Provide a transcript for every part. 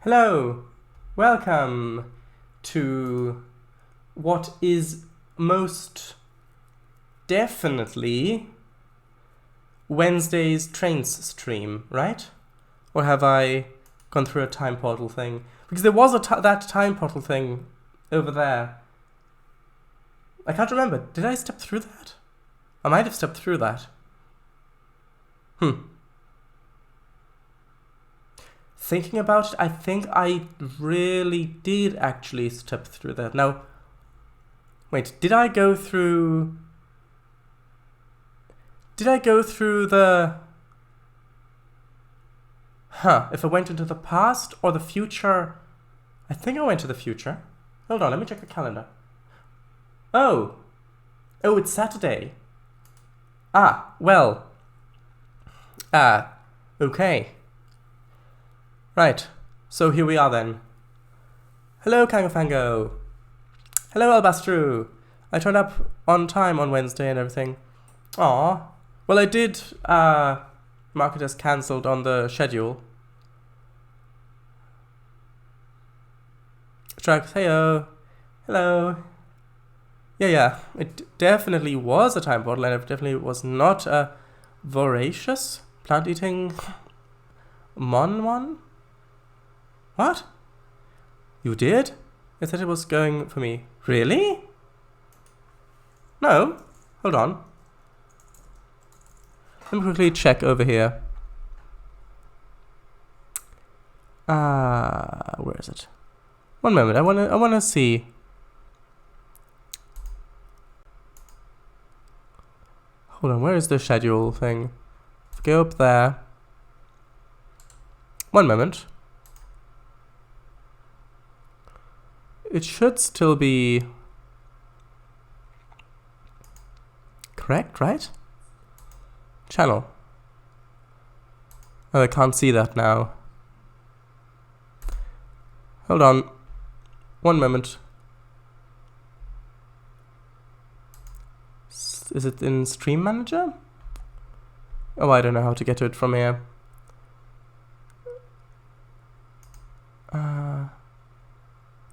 Hello, welcome to what is most definitely Wednesday's Trainz stream, right? Or have I gone through a time portal thing? Because there was that time portal thing over there. I can't remember. Did I step through that? I might have stepped through that. Thinking about it, I think I really did actually step through that. Now, wait, did I go through the... if I went into the past or the future... I think I went to the future. Hold on, let me check the calendar. Oh, it's Saturday. Okay. Right, so here we are then. Hello, Kangafango. Hello, Albastru. I turned up on time on Wednesday and everything. Aw. Well, I did mark it as cancelled on the schedule. Trucks, heyo. Hello. Yeah. It definitely was a time portal, and it definitely was not a voracious plant-eating one. What? You did? I said it was going for me. Really? No. Hold on. Let me quickly check over here. Where is it? One moment. I wanna see. Hold on. Where is the schedule thing? Go up there. One moment. It should still be correct, right? Channel. Oh, I can't see that now. Hold on. One moment. Is it in Stream Manager? Oh, I don't know how to get to it from here.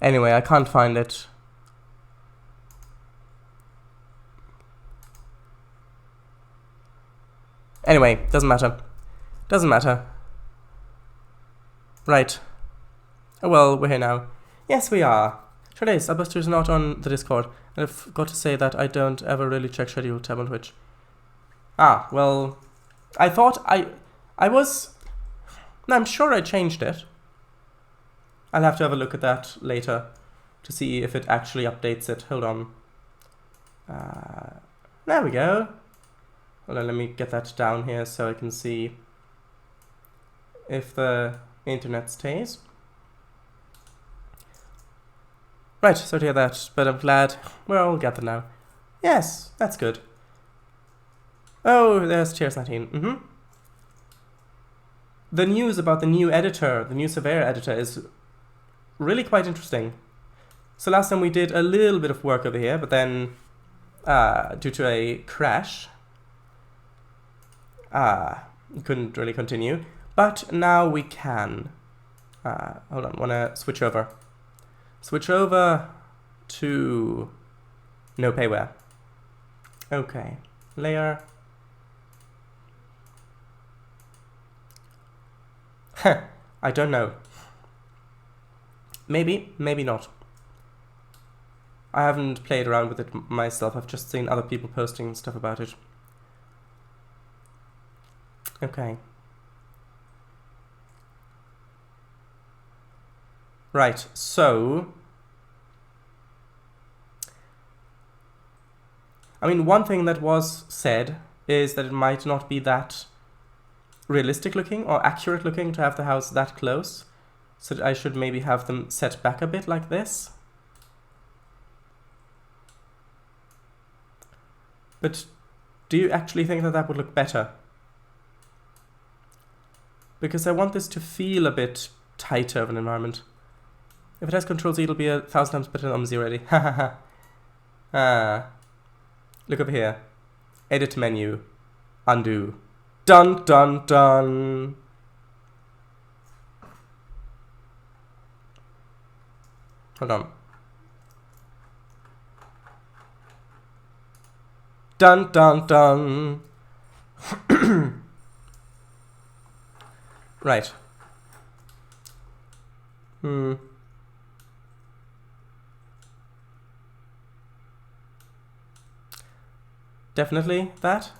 Anyway, I can't find it. Anyway, doesn't matter. Right. Oh well, we're here now. Yes, we are. Trainz, Albastru is not on the Discord, and I've got to say that I don't ever really check schedule tab on Twitch. Well, I thought I was... No, I'm sure I changed it. I'll have to have a look at that later to see if it actually updates it. Hold on. There we go. Hold on, let me get that down here so I can see if the internet stays. Right, sorry to hear that, but I'm glad we're all gathered now. Yes, that's good. Oh, there's Cheers 19. The news about the new editor, the new Surveyor editor, is really quite interesting. So last time we did a little bit of work over here, but then due to a crash, couldn't really continue. But now we can. Hold on, wanna switch over. Switch over to no payware. Okay, layer. I don't know. Maybe not. I haven't played around with it myself. I've just seen other people posting stuff about it. Okay. Right, so... I mean, one thing that was said is that it might not be that realistic looking or accurate looking to have the house that close. So I should maybe have them set back a bit like this. But do you actually think that that would look better? Because I want this to feel a bit tighter of an environment. If it has Control-Z, it'll be 1,000 times better than OMZ already. Look over here. Edit menu. Undo. Dun dun dun. Hold on. Dun dun dun. Right. Definitely that.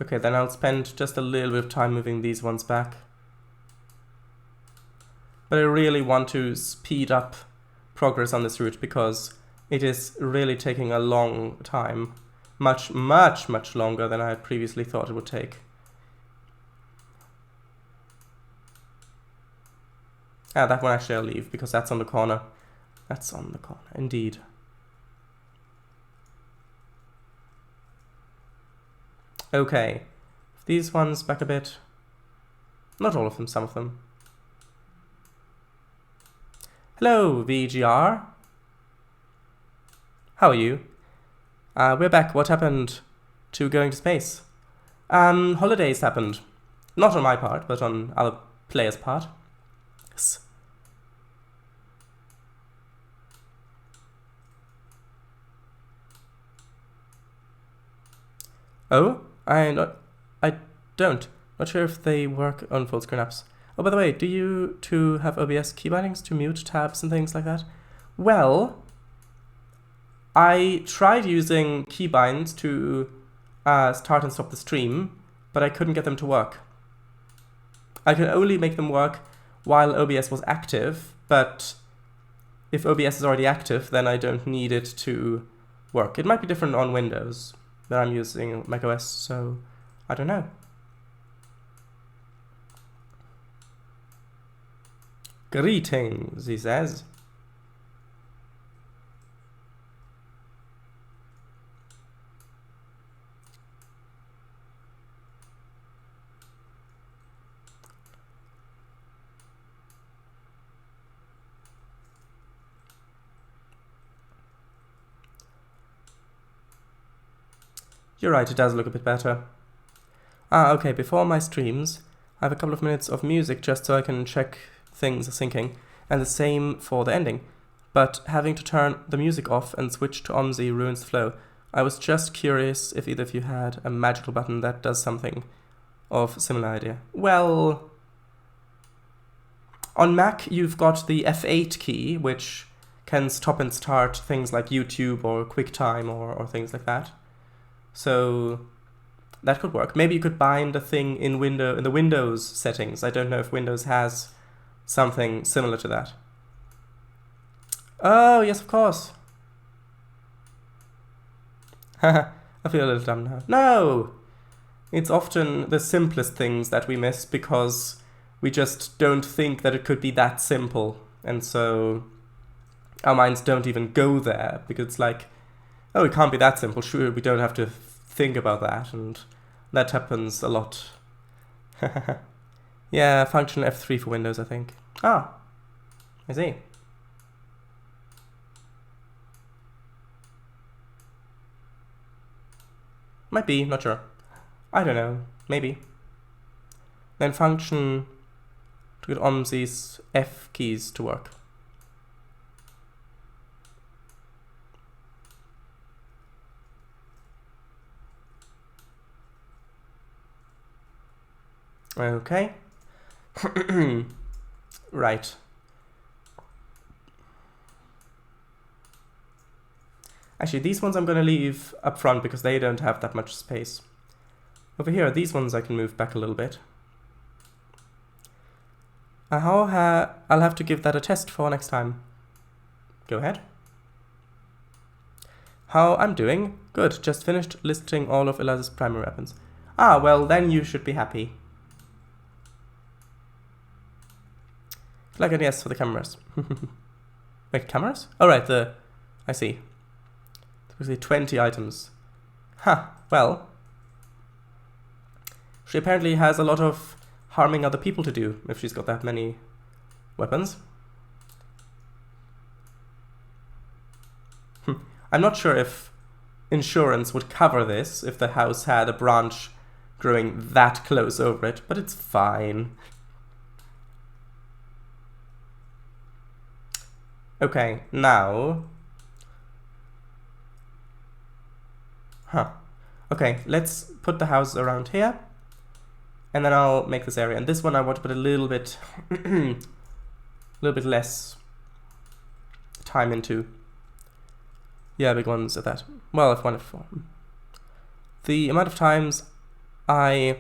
Okay, then I'll spend just a little bit of time moving these ones back. But I really want to speed up progress on this route because it is really taking a long time. Much longer than I had previously thought it would take. Ah, that one actually I'll leave because that's on the corner. That's on the corner, indeed. Okay, these ones back a bit. Not all of them, some of them. Hello, VGR. How are you? We're back. What happened to going to space? Holidays happened. Not on my part, but on other players' part. Yes. Oh? I don't. Not sure if they work on full screen apps. Oh, by the way, do you two have OBS key bindings to mute tabs and things like that? Well, I tried using keybinds to start and stop the stream, but I couldn't get them to work. I could only make them work while OBS was active, but if OBS is already active, then I don't need it to work. It might be different on Windows that I'm using macOS, so I don't know. Greetings, he says. You're right, it does look a bit better. Ah, okay, before my streams, I have a couple of minutes of music just so I can check things are syncing, and the same for the ending. But having to turn the music off and switch to OMSI ruins the flow. I was just curious if either of you had a magical button that does something of similar idea. Well, on Mac you've got the F8 key, which can stop and start things like YouTube or QuickTime or things like that. So that could work. Maybe you could bind a thing in the Windows settings. I don't know if Windows has something similar to that. Oh, yes, of course. I feel a little dumb now. No! It's often the simplest things that we miss because we just don't think that it could be that simple. And so our minds don't even go there because it's like, oh, it can't be that simple. Sure, we don't have to think about that. And that happens a lot. Yeah, function F3 for Windows, I think. Ah, I see. Might be, not sure. I don't know, maybe. Then function to get OMSI's F keys to work. Okay. Right. Actually, these ones I'm going to leave up front because they don't have that much space. Over here, these ones I can move back a little bit. I'll have to give that a test for next time. Go ahead. How I'm doing? Good, just finished listing all of Eliza's primary weapons. Ah, well, then you should be happy. Flag and yes for the cameras. Wait, cameras? Oh, right, I see. There's 20 items. Huh, well. She apparently has a lot of harming other people to do if she's got that many weapons. I'm not sure if insurance would cover this if the house had a branch growing that close over it, but it's fine. Okay, now... Okay, let's put the house around here. And then I'll make this area. And this one I want to put a little bit... a little bit less time into. Yeah, big ones at that. Well, if one of four. The amount of times I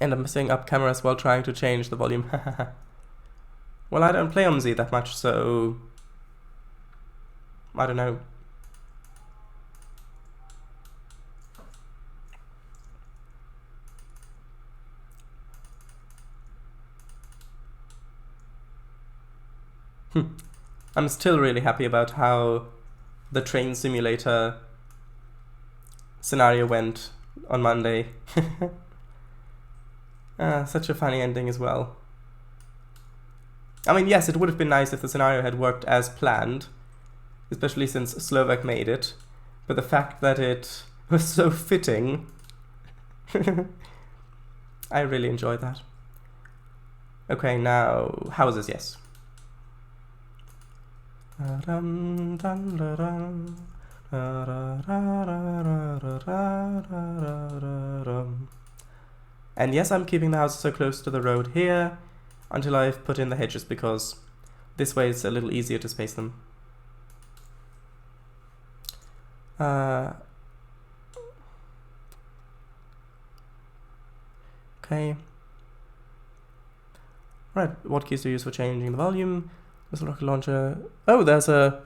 end up messing up cameras while trying to change the volume. Well, I don't play on Z that much, so... I don't know. I'm still really happy about how the train simulator scenario went on Monday. Such a funny ending as well. I mean, yes, it would have been nice if the scenario had worked as planned, especially since Slovak made it, but the fact that it was so fitting, I really enjoyed that. Okay, now houses, yes. And yes, I'm keeping the houses so close to the road here until I've put in the hedges, because this way it's a little easier to space them. Okay. Right, what keys do you use for changing the volume? There's a rocket launcher. Oh, there's a...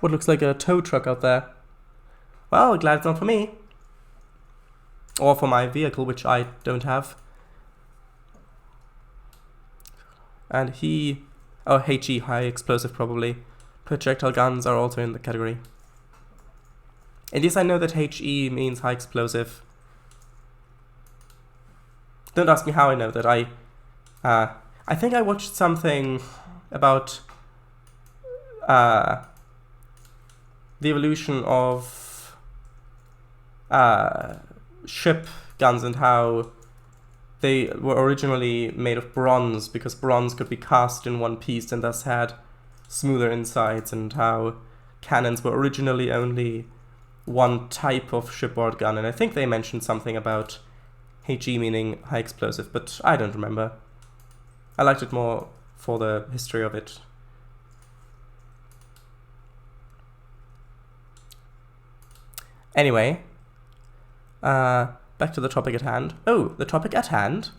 what looks like a tow truck out there. Well, glad it's not for me. Or for my vehicle, which I don't have. And he... oh, HE, high explosive probably. Projectile guns are also in the category. And yes, I know that HE means high explosive. Don't ask me how I know that. I think I watched something about the evolution of ship guns and how they were originally made of bronze, because bronze could be cast in one piece and thus had smoother insides, and how cannons were originally only one type of shipboard gun. And I think they mentioned something about HE meaning high explosive, but I don't remember. I liked it more for the history of it. Anyway, back to the topic at hand. Oh, the topic at hand?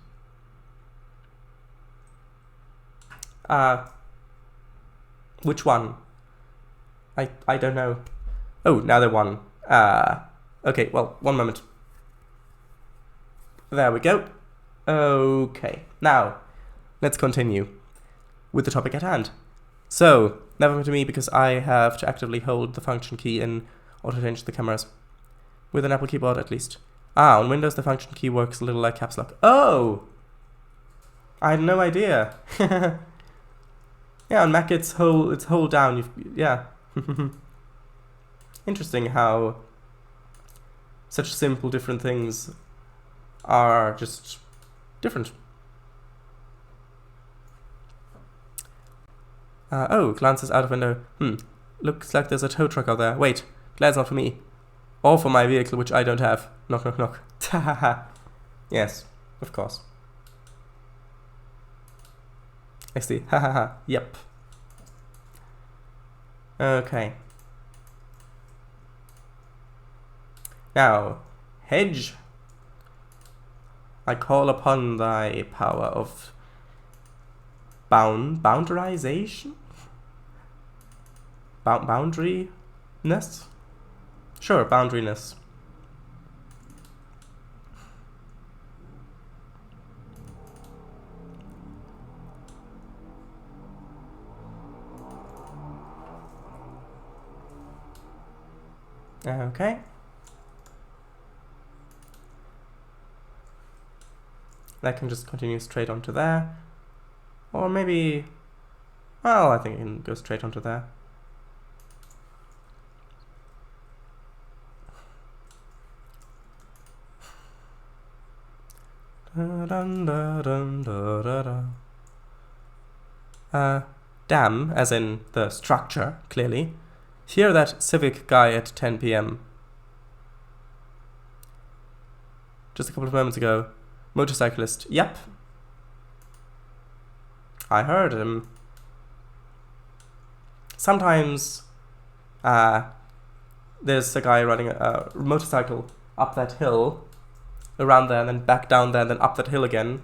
Which one? I don't know. Oh, now they're one. Okay, well, one moment. There we go. Okay, now, let's continue with the topic at hand. So, never come to me because I have to actively hold the function key in order to change the cameras. With an Apple keyboard, at least. On Windows, the function key works a little like caps lock. Oh! I had no idea. Yeah, on Mac it's hold down. Yeah. Interesting how such simple different things are just different. Oh, glances out of window. Looks like there's a tow truck out there. Wait, glad it's not for me. Or for my vehicle, which I don't have. Knock, knock, knock. Yes, of course. I see. Ha ha ha. Yep. Okay. Now, hedge. I call upon thy power of boundarization? Boundaryness? Sure, boundaryness. Okay. That can just continue straight onto there. Or maybe... well, I think it can go straight onto there. Damn, as in the structure, clearly. Hear that civic guy at 10 p.m. Just a couple of moments ago. Motorcyclist. Yep. I heard him. Sometimes there's a guy riding a motorcycle up that hill, around there, and then back down there, and then up that hill again.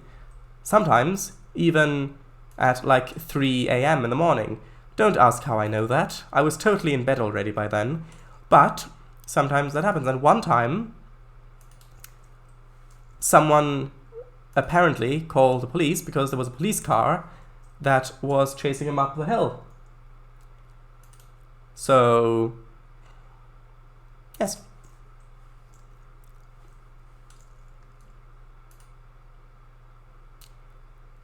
Sometimes even at like 3 a.m. in the morning. Don't ask how I know that. I was totally in bed already by then. But sometimes that happens. And one time, someone apparently called the police because there was a police car that was chasing him up the hill. So, yes.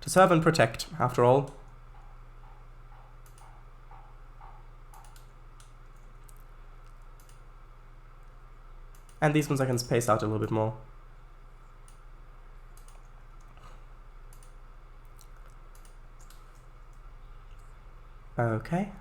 To serve and protect, after all. And these ones I can space out a little bit more. Okay.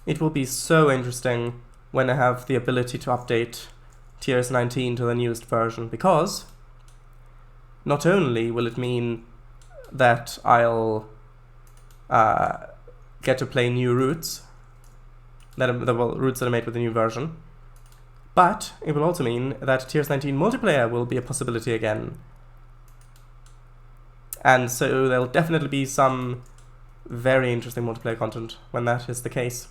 It will be so interesting when I have the ability to update TRS 19 to the newest version, because not only will it mean that I'll get to play new routes, routes that are made with the new version, but it will also mean that TRS 19 multiplayer will be a possibility again. And so there'll definitely be some very interesting multiplayer content when that is the case.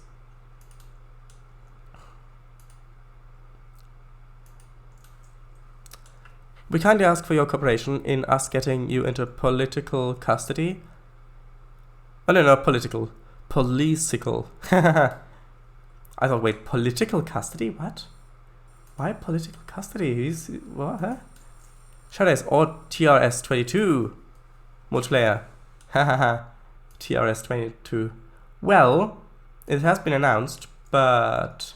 We kindly ask for your cooperation in us getting you into political custody. Oh no, not political. Policical. I thought, wait, political custody? What? Why political custody? What? Huh? Shadows or TRS 22 multiplayer. Hahaha. TRS 22. Well, it has been announced, but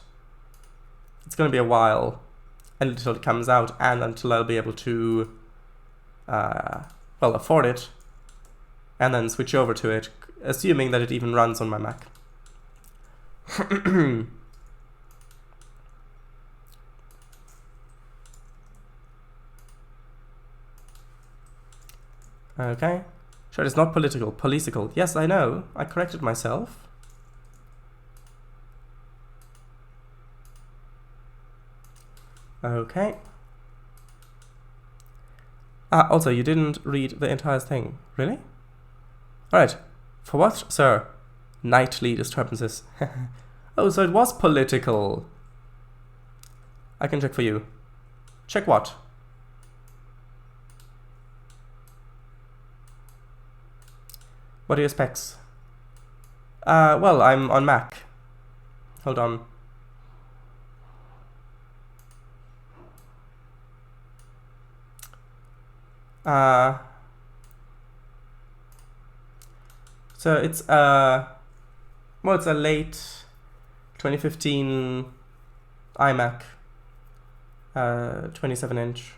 it's going to be a while until it comes out and until I'll be able to afford it and then switch over to it, assuming that it even runs on my Mac. Okay. Sure, it's not political. Policical. Yes, I know. I corrected myself. Okay. Also, you didn't read the entire thing. Really? Alright. For what, sir? Nightly disturbances. Oh, so it was political. I can check for you. Check what? What are your specs? Well, I'm on Mac. Hold on. So it's it's a late 2015 iMac, 27-inch,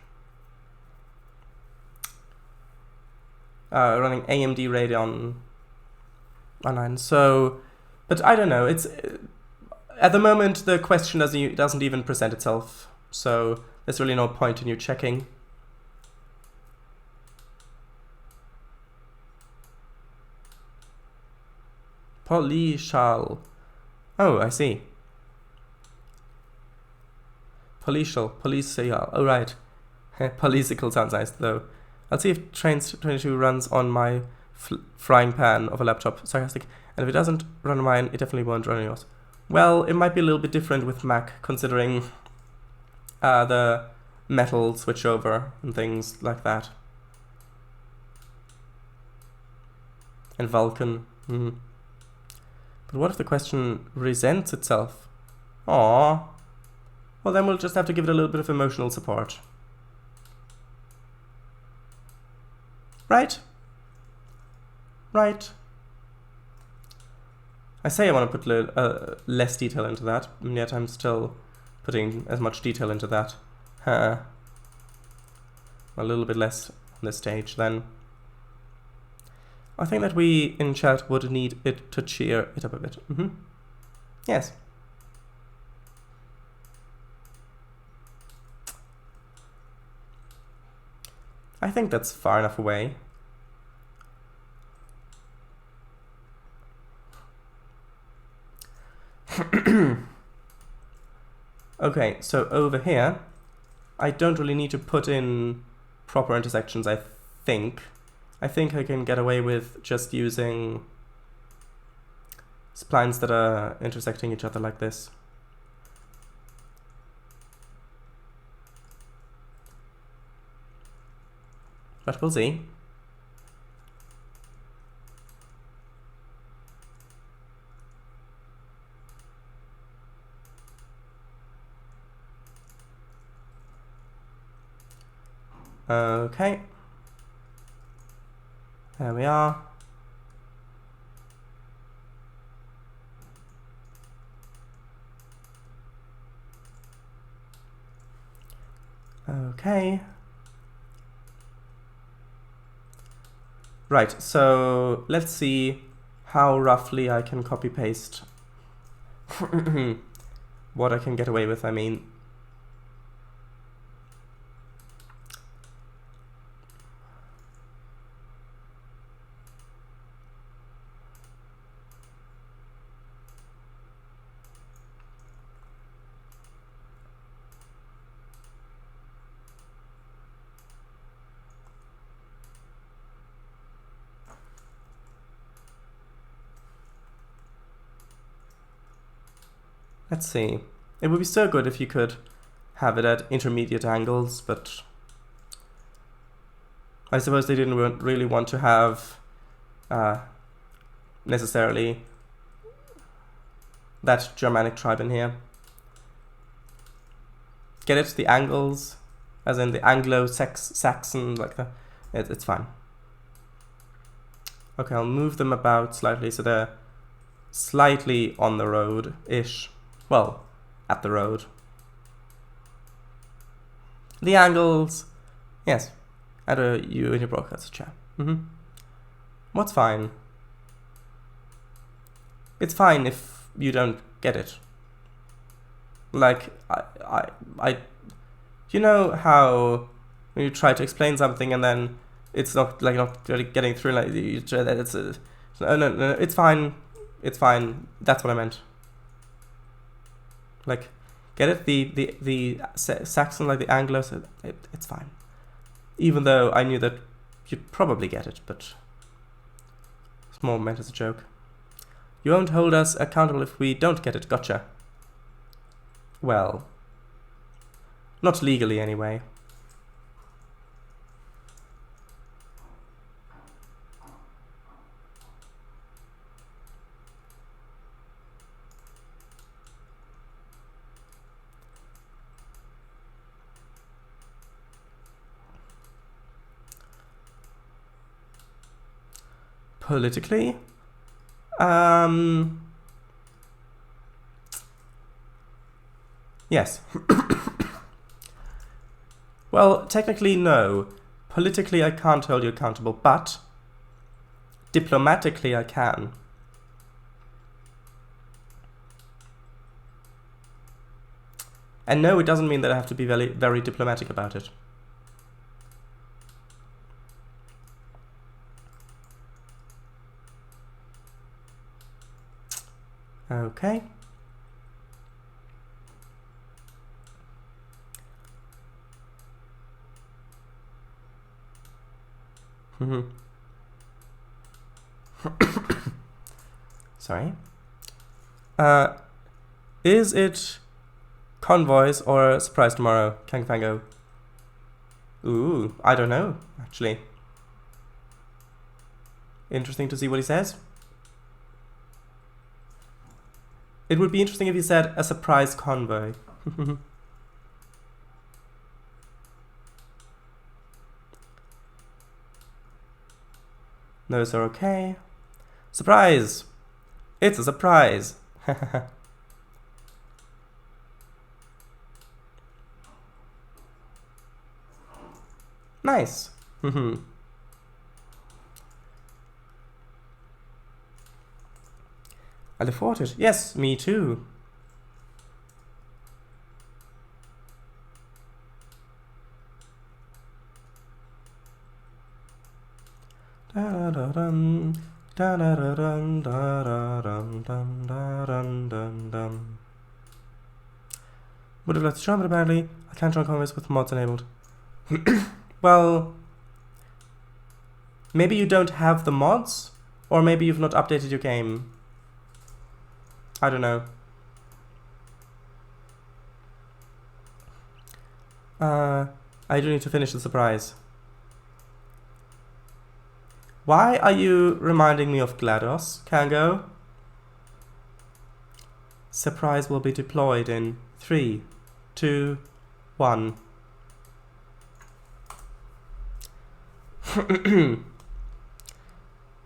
running AMD Radeon online. So, but I don't know. It's at the moment the question doesn't even present itself. So there's really no point in you checking. Policial. Oh, I see. Policial. Oh, right. Policical sounds nice, though. I'll see if Trainz 22 runs on my frying pan of a laptop. Sarcastic. And if it doesn't run on mine, it definitely won't run on yours. Well, it might be a little bit different with Mac, considering the metal switchover and things like that. And Vulkan. But what if the question resents itself? Aww. Well, then we'll just have to give it a little bit of emotional support. Right? Right. I say I want to put less detail into that, and yet I'm still putting as much detail into that. A little bit less on this stage then. I think that we in chat would need it to cheer it up a bit. Yes. I think that's far enough away. Okay, so over here, I don't really need to put in proper intersections, I think. I think I can get away with just using splines that are intersecting each other like this. But we'll see. Okay. There we are. Okay. Right, so let's see how roughly I can copy paste what I can get away with, I mean. Let's see. It would be so good if you could have it at intermediate angles, but I suppose they didn't really want to have necessarily that Germanic tribe in here. Get it? The angles, as in the Anglo-Saxon, like that. It's fine. Okay, I'll move them about slightly so they're slightly on the road-ish. Well, at the road. The angles, yes. Add a U in your broadcast chat. What's fine? It's fine if you don't get it. Like, you know how when you try to explain something and then it's not really getting through, like, no, it's fine. It's fine. That's what I meant. Like, get it? The Saxon, like the Anglo, so it's fine. Even though I knew that you'd probably get it, but it's more meant as a joke. You won't hold us accountable if we don't get it, gotcha. Well, not legally anyway. Politically, yes. Well, technically no. Politically I can't hold you accountable, but diplomatically I can. And no, it doesn't mean that I have to be very, very diplomatic about it. Okay. Sorry. Is it convoys or a surprise tomorrow, Kang Fango? Ooh, I don't know, actually. Interesting to see what he says. It would be interesting if he said a surprise convoy. Those are okay. Surprise! It's a surprise. Nice. I look forward to it. Yes, me too. Da-da-da-dum, da-da-da-dum, da-da-dum, dum, da-dum, dum, dum. Would have liked to join, but apparently I can't join converse with mods enabled. Well, maybe you don't have the mods, or maybe you've not updated your game. I don't know. I do need to finish the surprise. Why are you reminding me of GLaDOS, Kango? Surprise will be deployed in 3, 2, 1.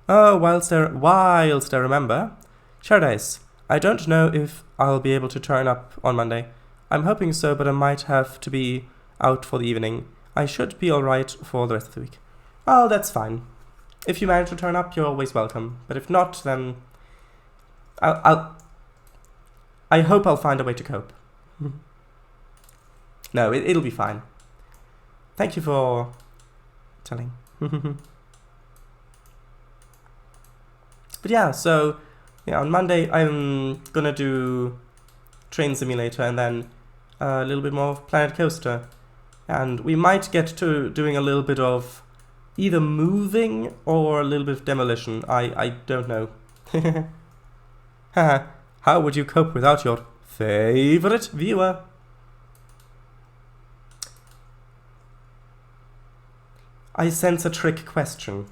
Oh, whilst I remember. Shadows, I don't know if I'll be able to turn up on Monday. I'm hoping so, but I might have to be out for the evening. I should be alright for the rest of the week. Oh, that's fine. If you manage to turn up, you're always welcome. But if not, then I hope I'll find a way to cope. No, it'll be fine. Thank you for telling. But yeah, so yeah, on Monday I'm gonna do Train Simulator and then a little bit more of Planet Coaster. And we might get to doing a little bit of either moving or a little bit of demolition. I don't know. How would you cope without your favorite viewer? I sense a trick question.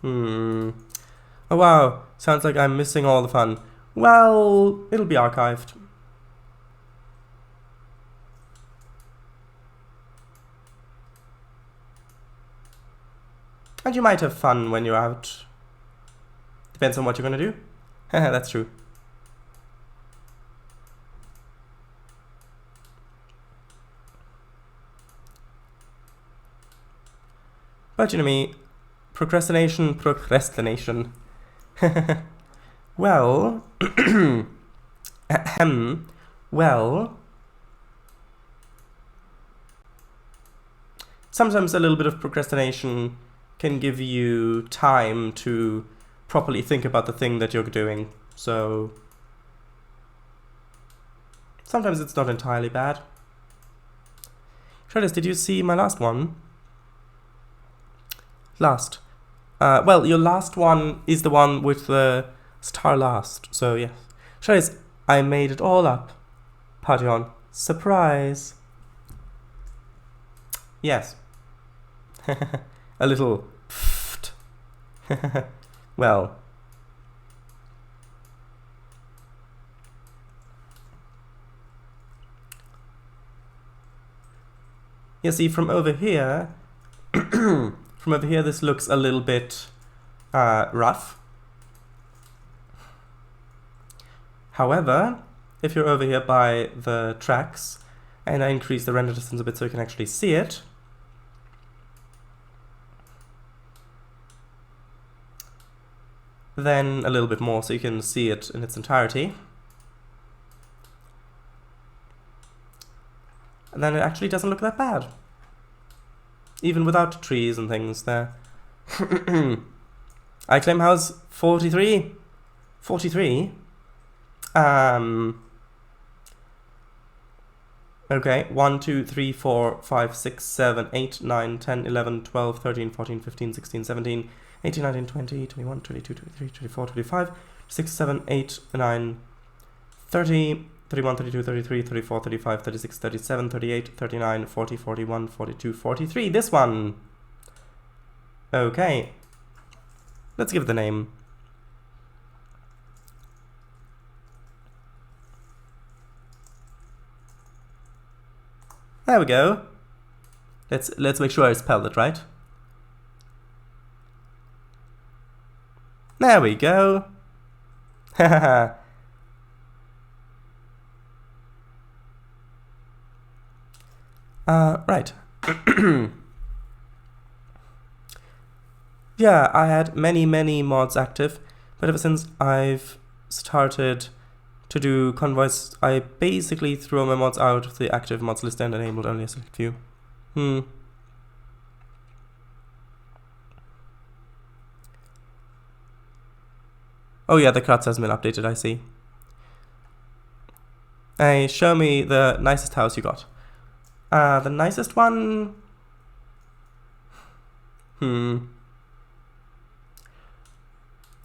Oh wow, sounds like I'm missing all the fun. Well, it'll be archived. And you might have fun when you're out. Depends on what you're gonna do. That's true. But you know me, procrastination. Well, well, sometimes a little bit of procrastination can give you time to properly think about the thing that you're doing. So sometimes it's not entirely bad. Trainz, did you see my last one? Last. Well, your last one is the one with the star last. So yes. Trainz, I made it all up. Party on. Surprise. Yes. A little pfft. Well. You see, from over here, this looks a little bit rough. However, if you're over here by the tracks, and I increase the render distance a bit so you can actually see it, then a little bit more so you can see it in its entirety, and then it actually doesn't look that bad. Even without trees and things there. I claim house 43. 43? Okay, 1, 2, 3, 4, 5, 6, 7, 8, 9, 10, 11, 12, 13, 14, 15, 16, 17, 18, 19, 20, 21, 22, 23, 24, 25, 6, 7, 8, 9, 30, 31, 32, 33, 34, 35, 36, 37, 38, 39, 40, 41, 42, 43. This one! Okay. Let's give it the name. There we go. Let's make sure I spelled it right. There we go. Right. Yeah, I had many mods active, but ever since I've started to do convoys, I basically throw my mods out of the active mods list and enabled only a select few. Oh yeah, the CRUDS has been updated, I see. Hey, show me the nicest house you got. The nicest one...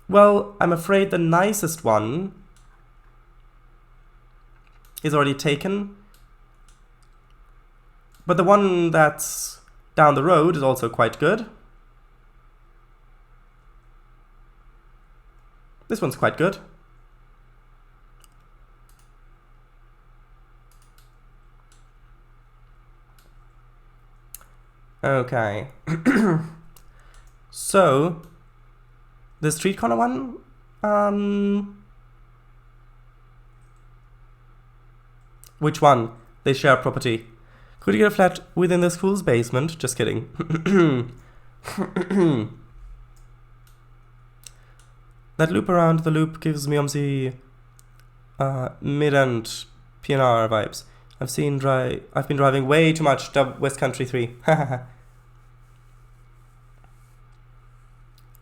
Well, I'm afraid the nicest one is already taken. But the one that's down the road is also quite good. This one's quite good. Okay. So, the street corner one, which one? They share property. Could you get a flat within the school's basement? Just kidding. That loop around the loop gives me the mid-end PNR vibes. I've been driving way too much to West Country 3.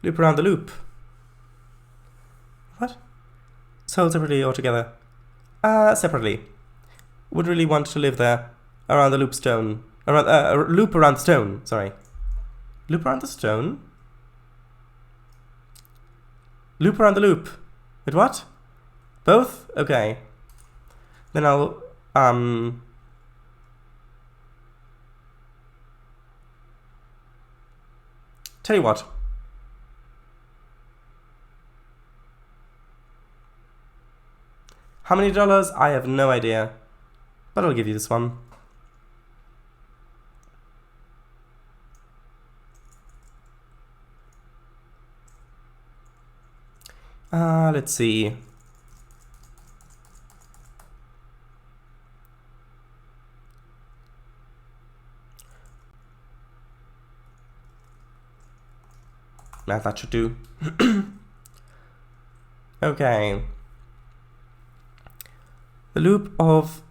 Loop around the loop. What? Sold separately or together? Separately. Would really want to live there. Around the loop stone. Loop around the stone, sorry. Loop around the stone? Loop around the loop. Wait, what? Both? Okay. Then I'll, tell you what. How many dollars? I have no idea. But I'll give you this one. Let's see. That should do. Okay. The loop of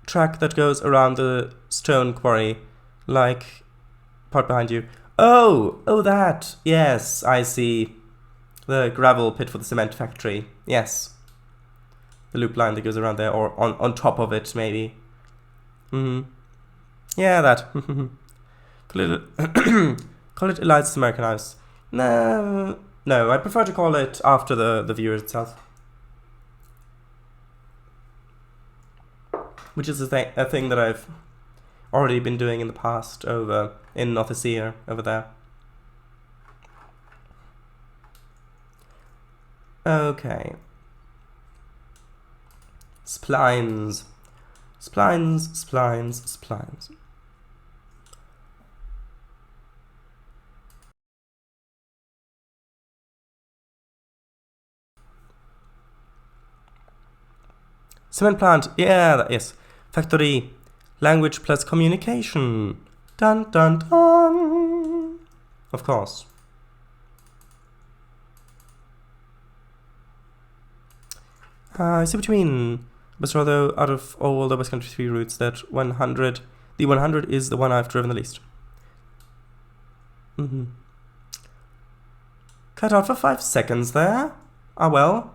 track that goes around the stone quarry, like part behind you. Oh, that. Yes, I see. The gravel pit for the cement factory. Yes. The loop line that goes around there, or on top of it, maybe. Yeah, that. Call it Eliza's American House. No, I prefer to call it after the viewer itself. Which is a thing that I've already been doing in the past over in North Sea over there. Okay. Splines. Cement plant. Yeah, yes. Factory. Language plus communication. Dun dun dun. Of course. I see what you mean. But rather, out of all the West Country 3 routes, the 100 is the one I've driven the least. Cut out for 5 seconds there. Ah well.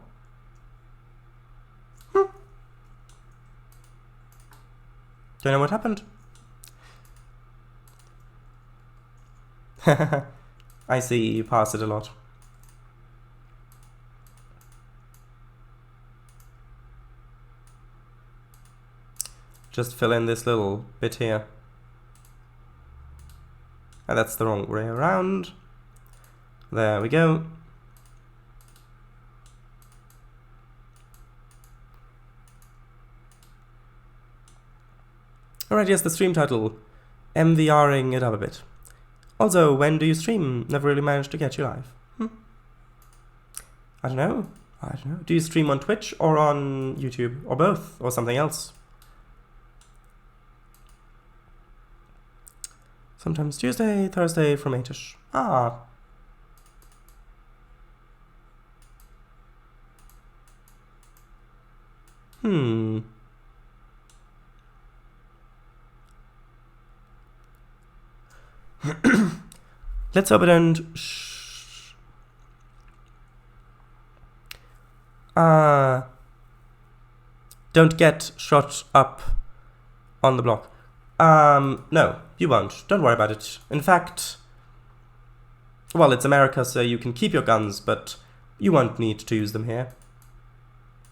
Don't know what happened. I see you pass it a lot. Just fill in this little bit here. And that's the wrong way around. There we go. Alright, yes, the stream title. MVRing it up a bit. Also, when do you stream? Never really managed to get you live. I don't know. Do you stream on Twitch or on YouTube? Or both? Or something else? Sometimes Tuesday, Thursday from 8ish. Ah. Let's hope it don't don't get shot up on the block. No, you won't. Don't worry about it. In fact, well, it's America, so you can keep your guns, but you won't need to use them here.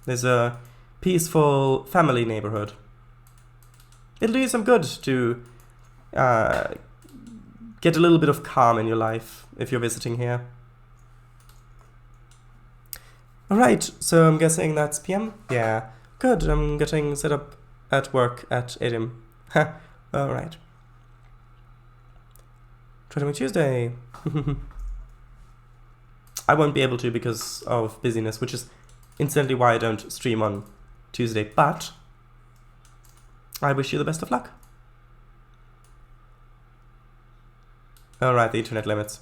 There's a peaceful family neighborhood. It'll do you some good to get a little bit of calm in your life if you're visiting here. Alright, so I'm guessing that's PM? Yeah, good. I'm getting set up at work at 8 AM. Alright. Try to make Tuesday. I won't be able to because of busyness, which is incidentally why I don't stream on Tuesday, but I wish you the best of luck. Alright, the internet limits.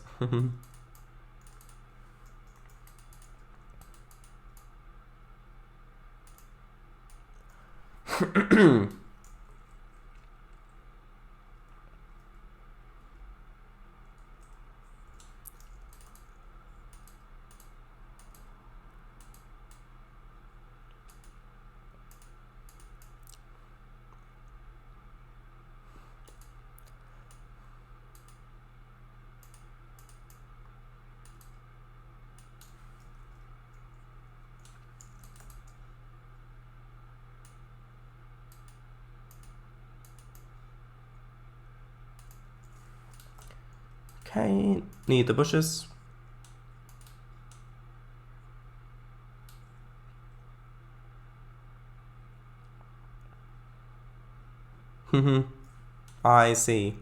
Okay, need the bushes. I see.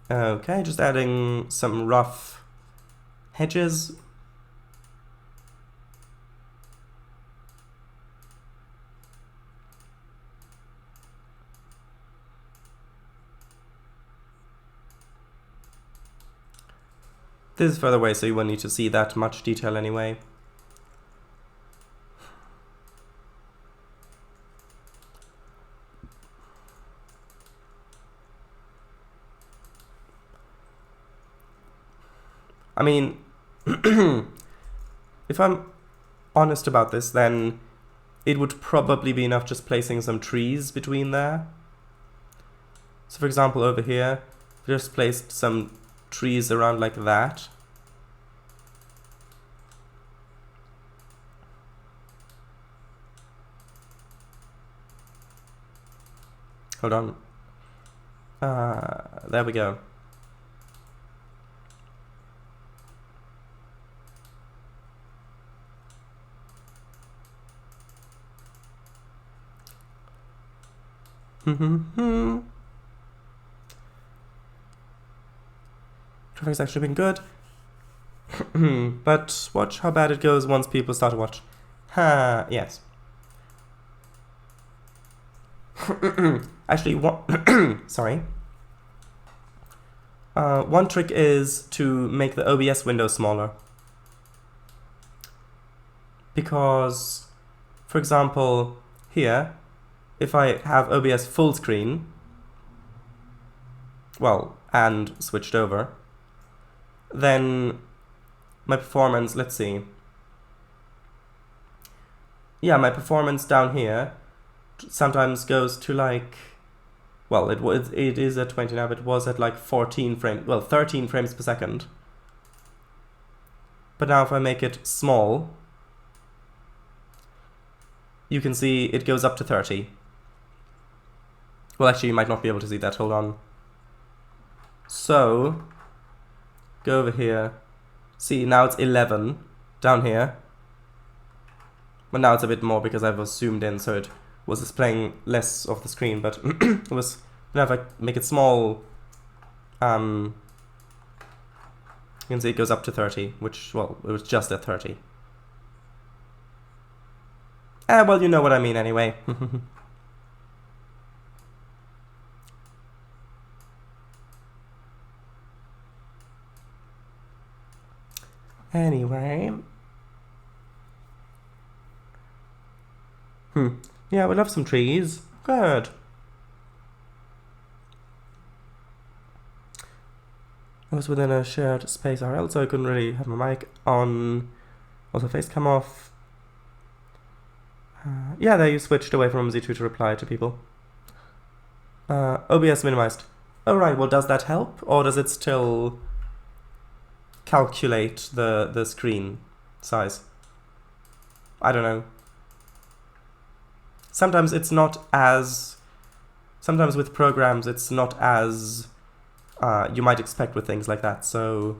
Okay, just adding some rough hedges. This is further away, so you won't need to see that much detail anyway. I mean, if I'm honest about this, then it would probably be enough just placing some trees between there. So for example, over here, just placed some trees around like that. Hold on. There we go. Traffic's actually been good. But watch how bad it goes once people start to watch. Yes. Actually, sorry. One trick is to make the OBS window smaller. Because, for example, here, if I have OBS full screen, well, and switched over, then my performance, let's see. Yeah, my performance down here sometimes goes to like, well, it is at 20 now, but it was at like 13 frames per second. But now if I make it small, you can see it goes up to 30. Well, actually, you might not be able to see that. Hold on. So, go over here. See, now it's 11 down here. But now it's a bit more because I was zoomed in, so it was displaying less of the screen. But it was, if I make it small, you can see it goes up to 30, which, well, it was just at 30. Well, you know what I mean anyway. Anyway. Yeah, we love some trees. Good. I was within a shared space RL, so I couldn't really have my mic on. Also, face cam off. Yeah, there you switched away from Z2 to reply to people. OBS minimized. Oh, right. Well, does that help? Or does it still calculate the screen size? I don't know. Sometimes it's not as... Sometimes with programs, it's not as you might expect with things like that, so...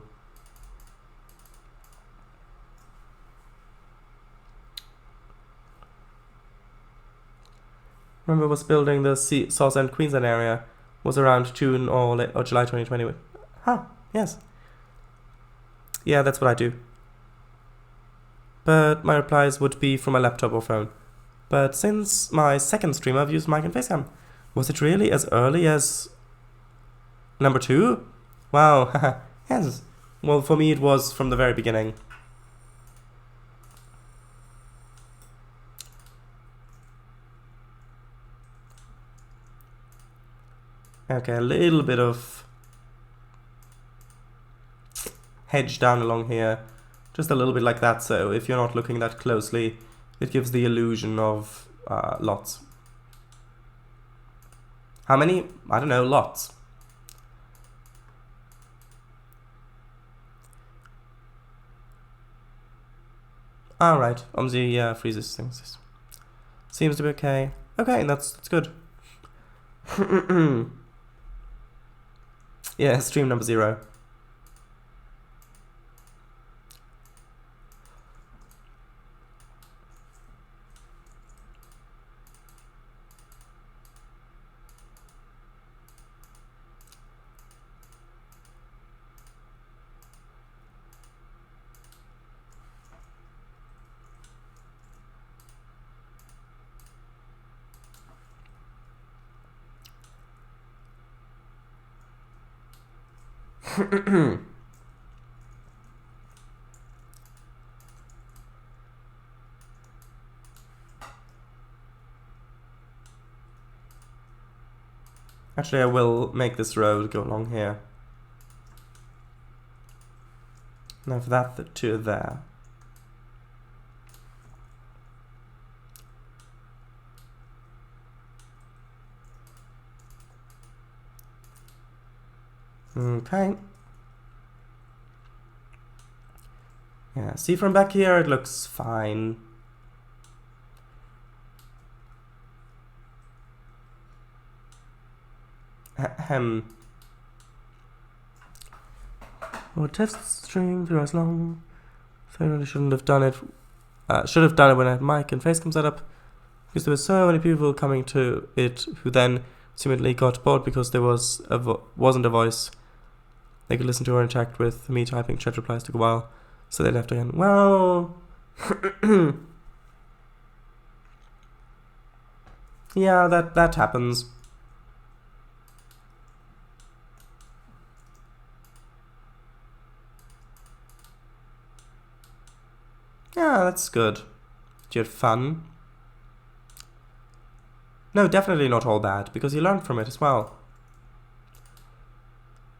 Remember, was building the South End Queensland area was around June or July 2020. Huh, yes. Yeah, that's what I do. But my replies would be from a laptop or phone. But since my second stream, I've used mic and facecam. Was it really as early as number 2? Wow, yes. Well, for me it was from the very beginning. Okay, a little bit of hedge down along here. Just a little bit like that, so if you're not looking that closely, it gives the illusion of lots. How many? I don't know, lots. Alright, OMSI freezes things. Seems to be okay. Okay, that's good. Yeah, stream number 0. Actually, I will make this road go along here. Now for that to there. Okay. Yeah, see from back here it looks fine. Ahem. Well, test stream through as long. So I really shouldn't have done it. Should have done it when I had mic and facecam set up, because there were so many people coming to it who then ultimately got bored because there wasn't a voice they could listen to or interact with. Me typing chat replies took a while, so they left again. Well, yeah, that happens. Yeah, that's good. You had fun. No, definitely not all bad, because you learned from it as well.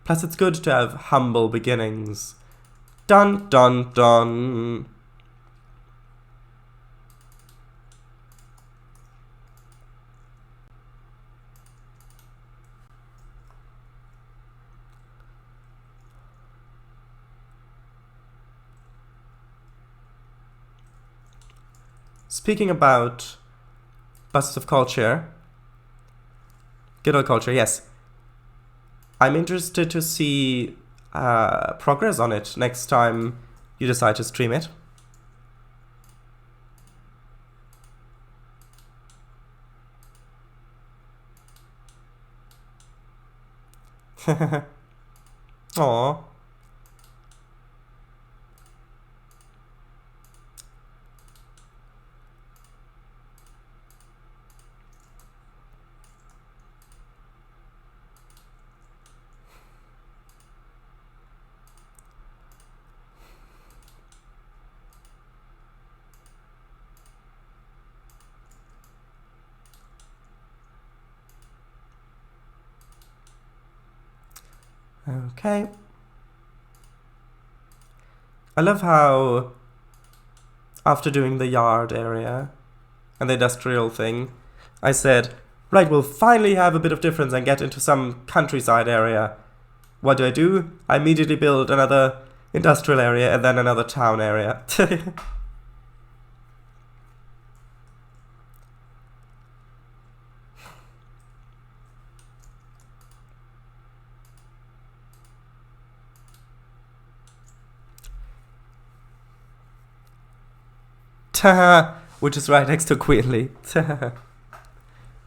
Plus, it's good to have humble beginnings. Dun dun dun. Speaking about busts of culture, good old culture, yes. I'm interested to see progress on it next time you decide to stream it. Aww. Okay. I love how after doing the yard area and the industrial thing, I said, right, we'll finally have a bit of difference and get into some countryside area. What do? I immediately build another industrial area and then another town area. Which is right next to Queenly.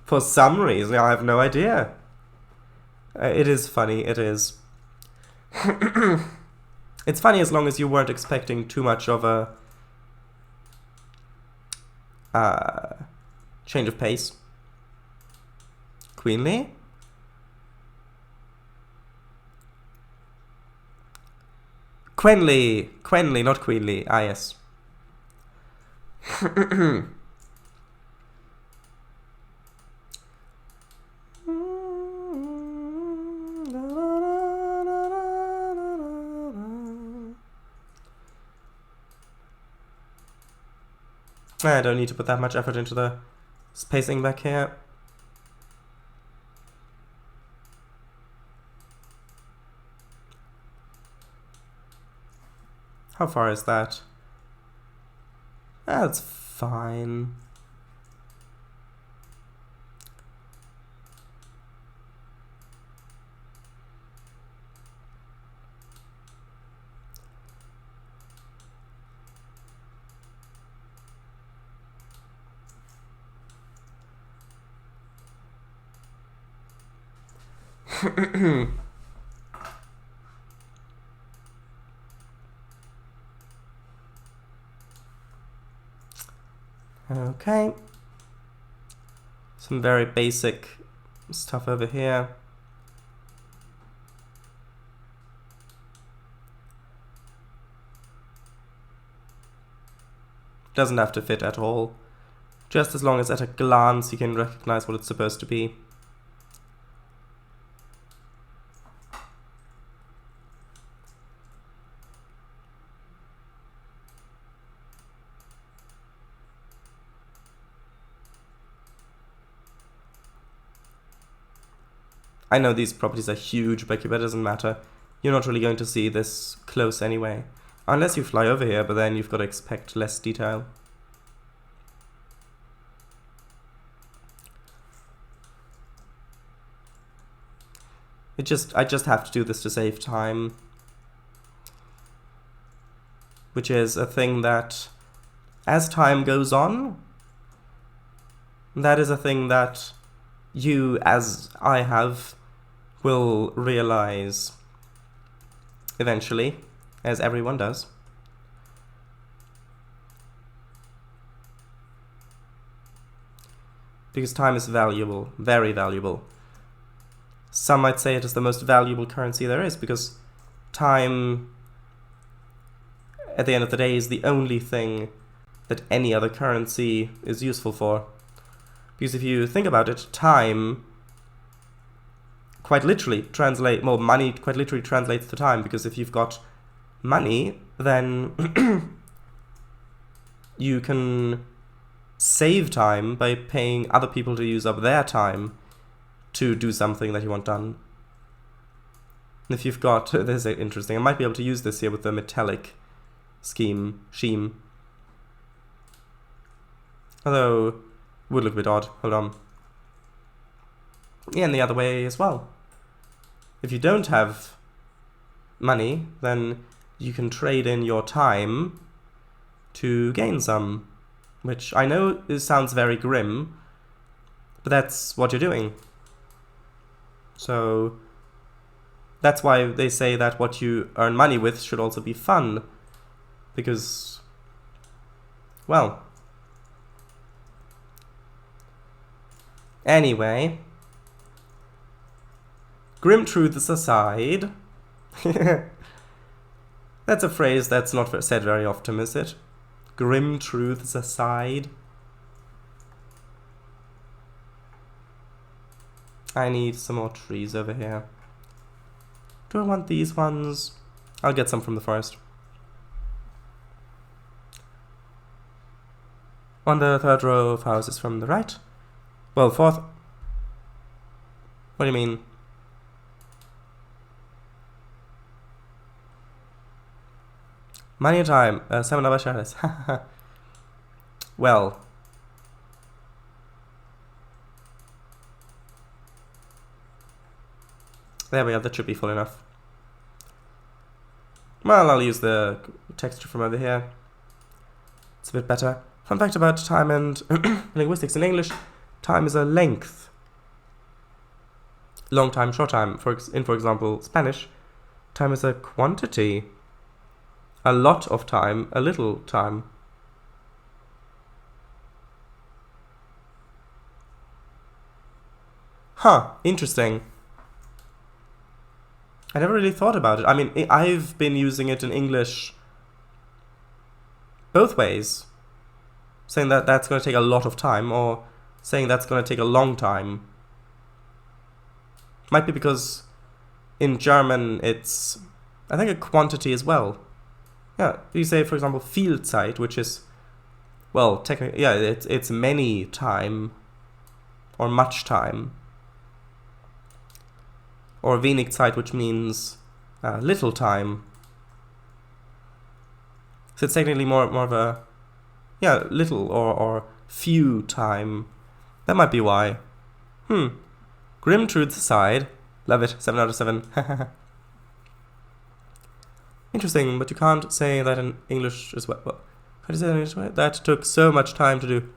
For some reason, I have no idea. It is funny, it is. It's funny as long as you weren't expecting too much of a change of pace. Queenly? Quenly, not Queenly. Ah, yes. I don't need to put that much effort into the spacing back here. How far is that? That's fine. Okay. Some very basic stuff over here. Doesn't have to fit at all. Just as long as at a glance you can recognize what it's supposed to be. I know these properties are huge, but it doesn't matter. You're not really going to see this close anyway. Unless you fly over here, but then you've got to expect less detail. I just have to do this to save time. Which is a thing that, as time goes on, that is a thing that you, as I have, will realize eventually, as everyone does. Because time is valuable, very valuable. Some might say it is the most valuable currency there is, because time, at the end of the day, is the only thing that any other currency is useful for. Because if you think about it, time quite literally money quite literally translates to time, because if you've got money, then you can save time by paying other people to use up their time to do something that you want done. And if you've got, this is interesting, I might be able to use this here with the metallic scheme. Although, would look a bit odd. Hold on. Yeah, and the other way as well. If you don't have money, then you can trade in your time to gain some. Which I know sounds very grim, but that's what you're doing. So that's why they say that what you earn money with should also be fun. Because, well, anyway, grim truths aside, that's a phrase that's not said very often, is it? Grim truths aside. I need some more trees over here. Do I want these ones? I'll get some from the forest. On the third row of houses from the right. Well, fourth. What do you mean? Money and time. 7 hour shares. Well. There we are, that should be full enough. Well, I'll use the texture from over here. It's a bit better. Fun fact about time and linguistics. In English, time is a length. Long time, short time. For example, Spanish, time is a quantity. A lot of time, a little time. Huh, interesting. I never really thought about it. I mean, I've been using it in English both ways. Saying that that's going to take a lot of time, or saying that's going to take a long time. Might be because in German it's, I think, a quantity as well. Yeah, you say, for example, viel Zeit, which is, well, technically, yeah, it's many time, or much time. Or wenig Zeit, which means little time. So it's technically more of a, yeah, little or few time. That might be why. Grim truths aside, love it, 7 out of 7. Interesting, but you can't say that in English as well. How do you say that in English? That took so much time to do.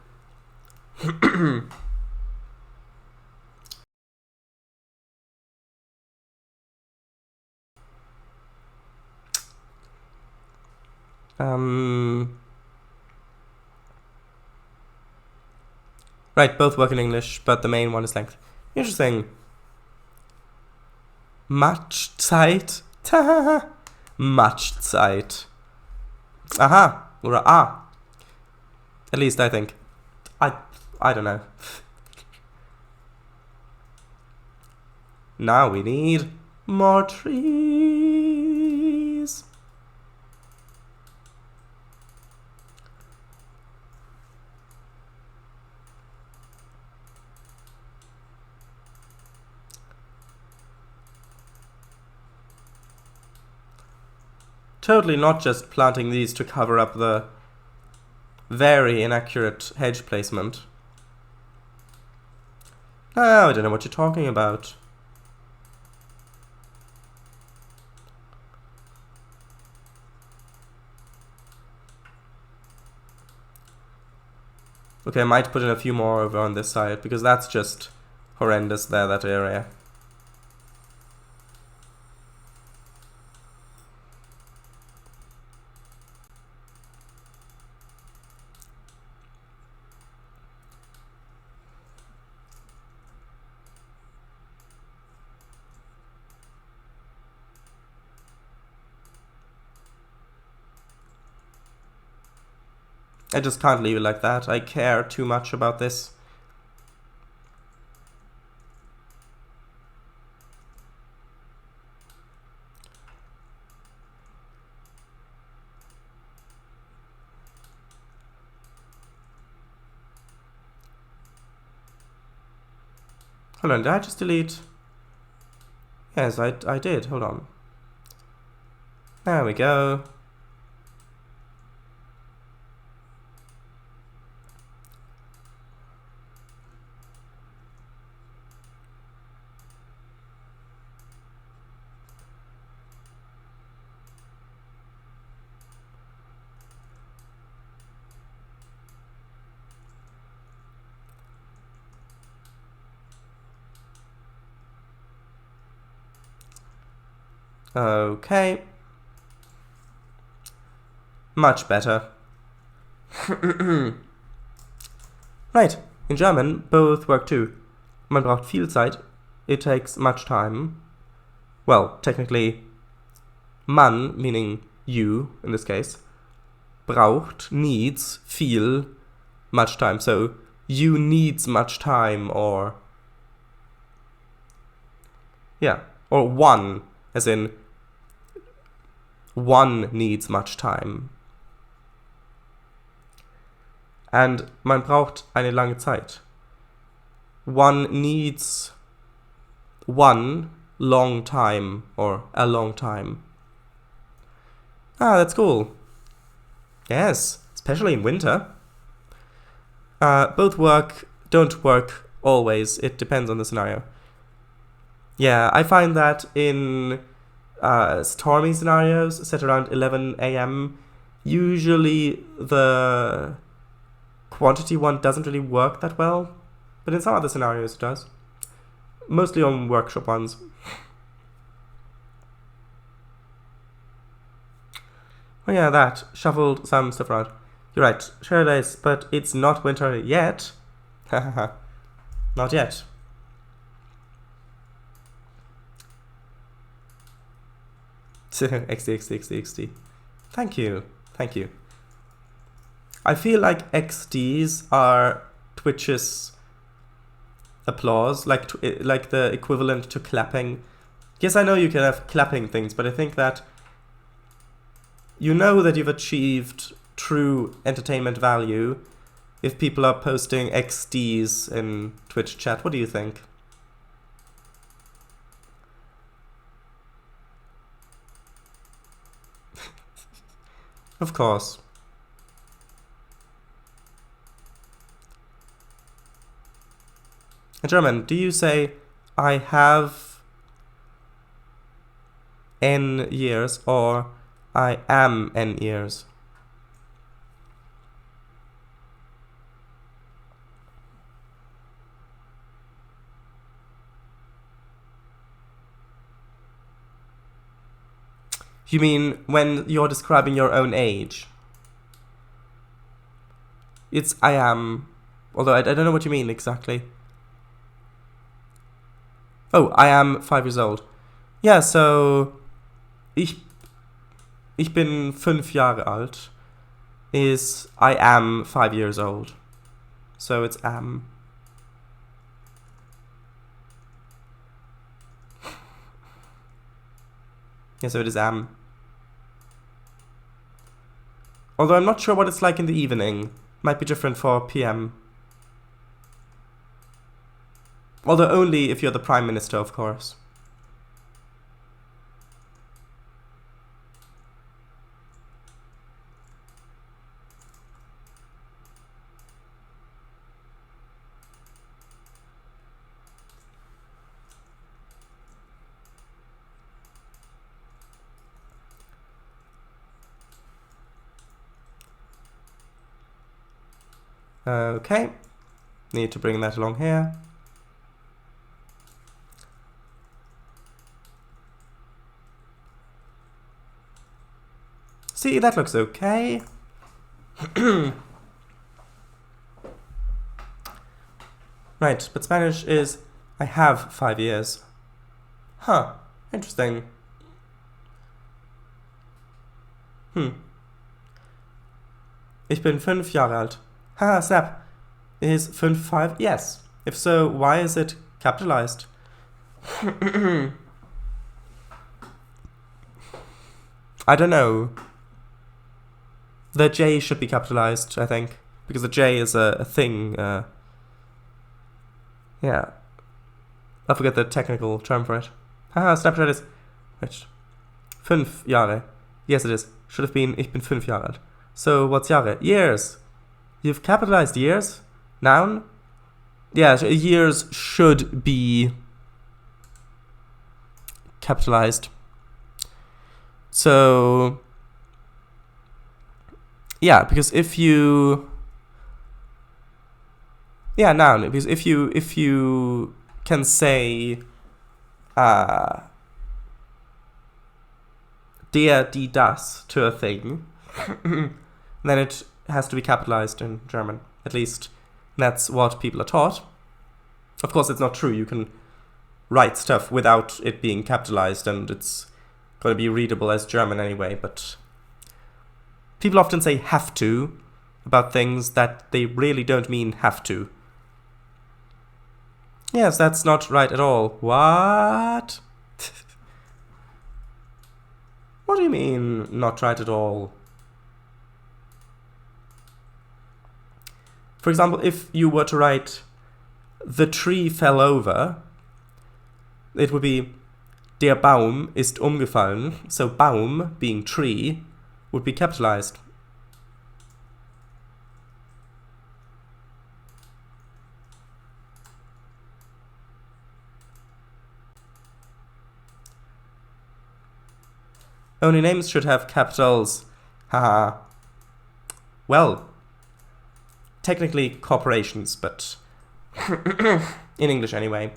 Right, both work in English, but the main one is length. Interesting. Much Zeit. Much Zeit. Aha. Or ah. At least I think. I don't know. Now we need more trees. Totally not just planting these to cover up the very inaccurate hedge placement. Oh, I don't know what you're talking about. Okay, I might put in a few more over on this side, because that's just horrendous there, that area. I just can't leave it like that. I care too much about this. Hold on, did I just delete? Yes, I did. Hold on. There we go. Okay. Much better. Right. In German, both work too. Man braucht viel Zeit. It takes much time. Well, technically, man, meaning you in this case, braucht, needs, viel, much time. So, you needs much time, or... yeah. Or one, as in, one needs much time. And man braucht eine lange Zeit. One needs one long time, or a long time. Ah, that's cool. Yes, especially in winter. Both work, don't work always. It depends on the scenario. Yeah, I find that in stormy scenarios set around 11 a.m., usually the quantity one doesn't really work that well, but in some other scenarios it does. Mostly on workshop ones. Oh yeah, that. Shuffled some stuff around. You're right, sure it is, but it's not winter yet. Hahaha. Not yet. XD. Thank you. I feel like XDs are Twitch's applause, like the equivalent to clapping. Yes, I know you can have clapping things, but I think that you know that you've achieved true entertainment value if people are posting XDs in Twitch chat. What do you think? Of course. In German, do you say, I have n years, or I am n years? You mean when you're describing your own age? It's I am, although I don't know what you mean exactly. Oh, I am 5 years old. Yeah, so ich bin 5 Jahre alt is I am 5 years old. So it's am. Yeah, so it is am. Although I'm not sure what it's like in the evening. Might be different for PM. Although only if you're the Prime Minister, of course. Okay. Need to bring that along here. See, that looks okay. Right, but Spanish is I have 5 years. Huh, interesting. Ich bin 5 Jahre alt. Haha, snap. Is 5? Yes. If so, why is it capitalized? I don't know. The J should be capitalized, I think, because the J is a thing. Yeah. I forget the technical term for it. Haha, Snapchat is... Which? 5 Jahre. Yes, it is. Should have been, ich bin 5 Jahre alt. So, what's Jahre? Years. You've capitalized years? Noun? Yeah, so years should be capitalized. So... yeah, because if you... yeah, noun. Because if you can say... der, die, das to a thing, then it has to be capitalized in German. At least that's what people are taught. Of course, it's not true. You can write stuff without it being capitalized, and it's going to be readable as German anyway, but people often say have to about things that they really don't mean have to. Yes, that's not right at all. What? What do you mean, not right at all? For example, if you were to write, the tree fell over, it would be, der Baum ist umgefallen. So Baum, being tree, would be capitalized. Only names should have capitals. Haha. Well, technically corporations, but in English anyway.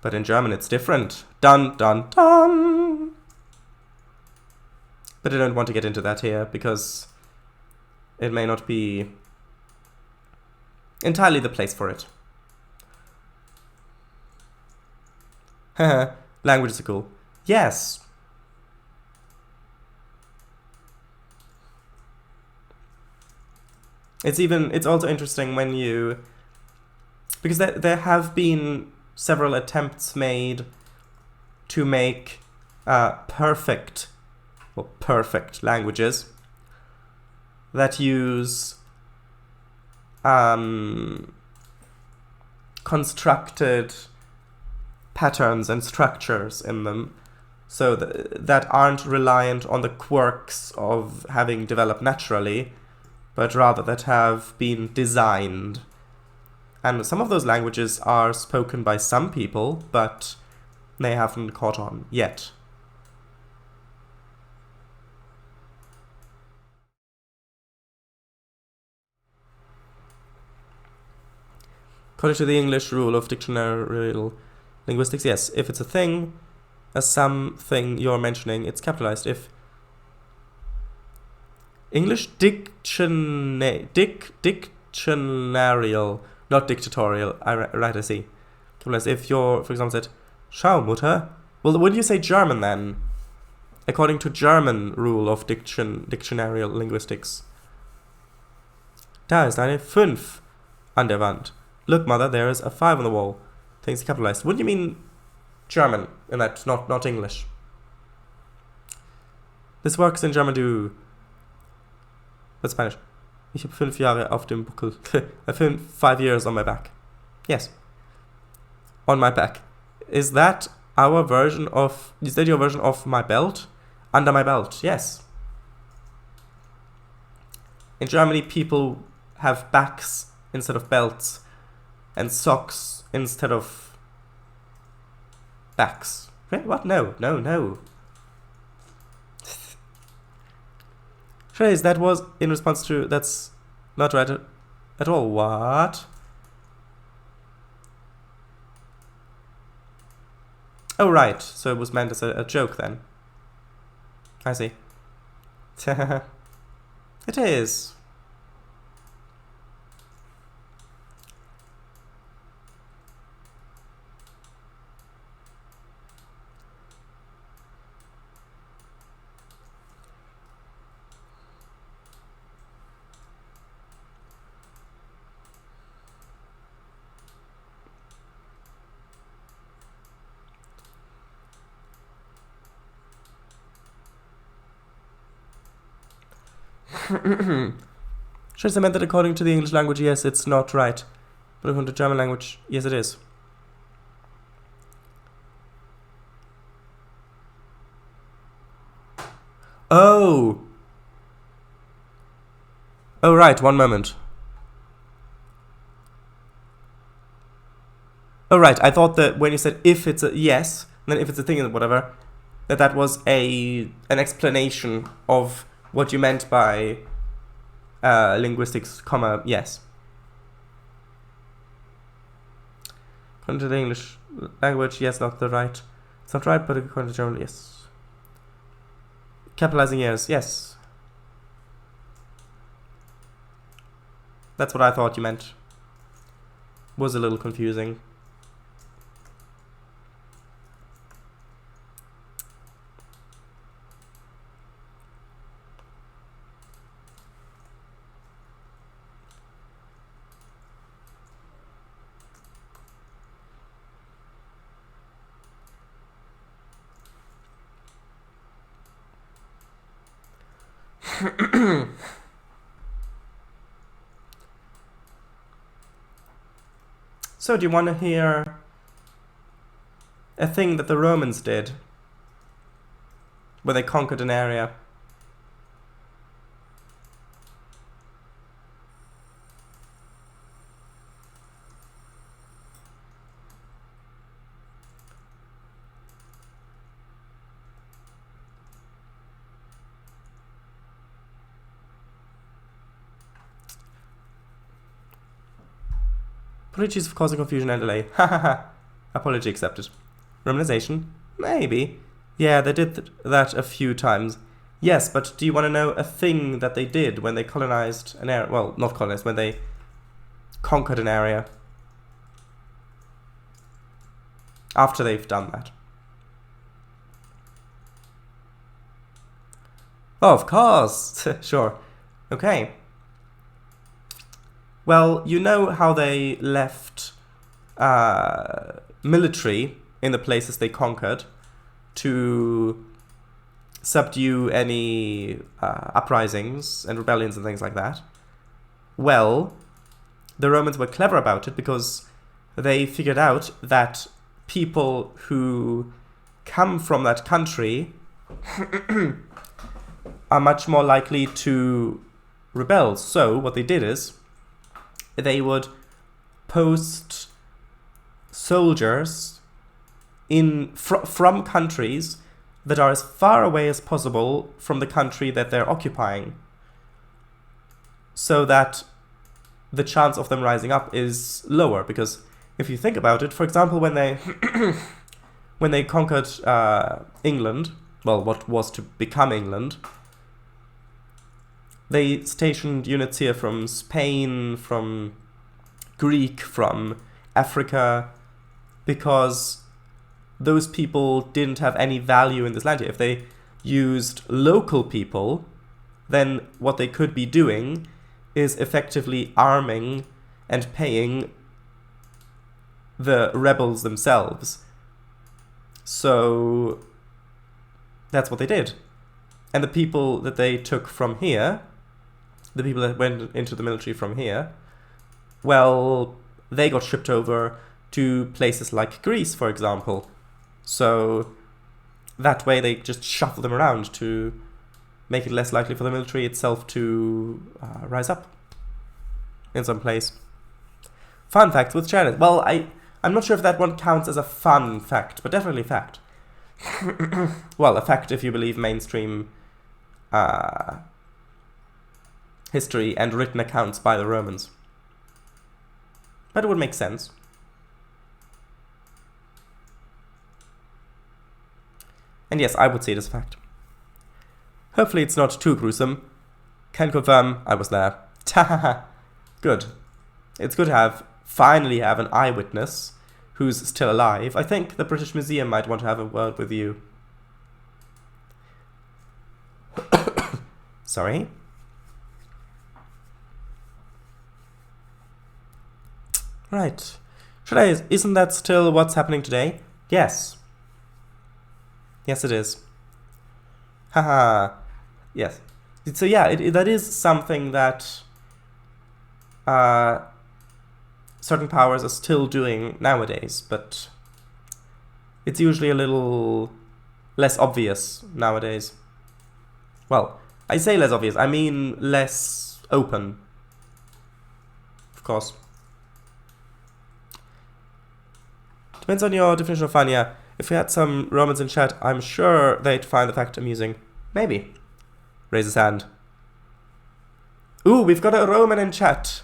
But in German it's different. Dun dun dun! But I don't want to get into that here, because it may not be entirely the place for it. Haha, languages are cool. Yes! It's also interesting when you, because there have been several attempts made to make perfect languages that use constructed patterns and structures in them, so that aren't reliant on the quirks of having developed naturally, but rather that have been designed. And some of those languages are spoken by some people, but they haven't caught on yet. According to the English rule of dictionary linguistics, yes, if it's a thing, a something you're mentioning, it's capitalized. If English dictionarial, not dictatorial, I see. If you're, for example, said, Schau, Mutter. Well, wouldn't you say German then? According to German rule of dictionarial linguistics. Da ist eine 5 an der Wand. Look, Mother, there is a 5 on the wall. Things capitalized. Wouldn't you mean German in that, not English? This works in German too. That's Spanish. Ich habe 5 Jahre auf dem Buckel. I have 5 years on my back. Yes. On my back. Is that your version of my belt? Under my belt, yes. In Germany, people have backs instead of belts, and socks instead of backs. Wait, what? No. Trainz, that was in response to, that's not right at all. What? Oh, right. So it was meant as a joke then. I see. It is. Trainz, I meant that according to the English language, yes, it's not right. But according to the German language, yes, it is. Oh! Oh, right, one moment. Oh, right, I thought that when you said if it's a yes, then if it's a thing and whatever, that was an explanation of what you meant by linguistics, comma, yes. According to the English language, yes, not the right. It's not right, but according to German, yes. Capitalizing years, yes. That's what I thought you meant. Was a little confusing. So, do you want to hear a thing that the Romans did when they conquered an area? Apologies for causing confusion and delay. Hahaha. Apology accepted. Romanization? Maybe. Yeah, they did that a few times. Yes, but do you want to know a thing that they did when they colonized an area? Well, not colonized, when they conquered an area. After they've done that. Oh, of course. Sure. Okay. Well, you know how they left military in the places they conquered to subdue any uprisings and rebellions and things like that? Well, the Romans were clever about it because they figured out that people who come from that country are much more likely to rebel. So what they did is they would post soldiers from countries that are as far away as possible from the country that they're occupying, so that the chance of them rising up is lower. Because if you think about it, for example, when they when they conquered England, well, what was to become England, they stationed units here from Spain, from Greek, from Africa, because those people didn't have any value in this land here. If they used local people, then what they could be doing is effectively arming and paying the rebels themselves. So that's what they did. And the people that they took from here, the people that went into the military from here, well, they got shipped over to places like Greece, for example. So that way they just shuffle them around to make it less likely for the military itself to rise up in some place. Fun fact with Trainz. Well, I'm not sure if that one counts as a fun fact, but definitely a fact. Well, a fact if you believe mainstream history and written accounts by the Romans. But it would make sense. And yes, I would see it as a fact. Hopefully it's not too gruesome. Can confirm I was there. Good. It's good to finally have an eyewitness who's still alive. I think the British Museum might want to have a word with you. Sorry. Right. Isn't that still what's happening today? Yes. Yes, it is. Haha. Yes. So yeah, that is something that certain powers are still doing nowadays, but it's usually a little less obvious nowadays. Well, I say less obvious, I mean less open. Of course. Depends on your definition of fun, yeah. If we had some Romans in chat, I'm sure they'd find the fact amusing. Maybe. Raise his hand. Ooh, we've got a Roman in chat.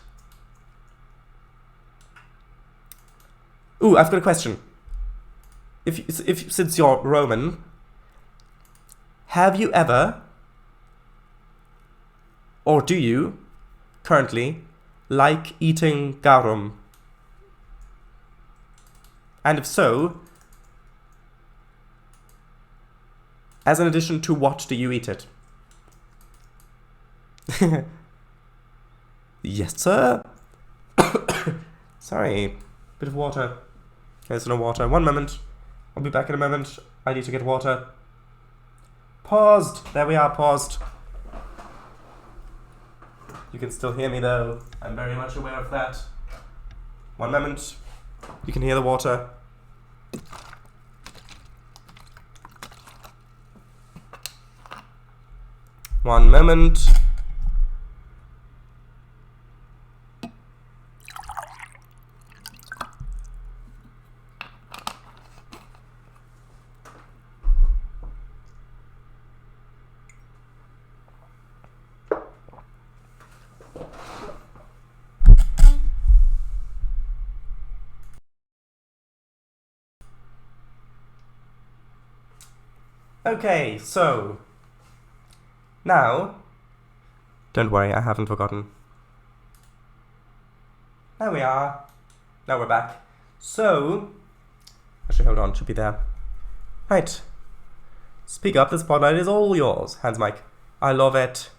Ooh, I've got a question. Since you're Roman, have you ever Or do you, currently, like eating garum? And if so, as an addition to what do you eat it? Yes, sir. Sorry, bit of water. There's no water. One moment. I'll be back in a moment. I need to get water. Paused. There we are, paused. You can still hear me though. I'm very much aware of that. One moment. You can hear the water. One moment. Okay, so now, don't worry, I haven't forgotten. There we are. Now we're back. So, actually, hold on, should be there. Right. Speak up, the spotlight is all yours. Hands mic. I love it.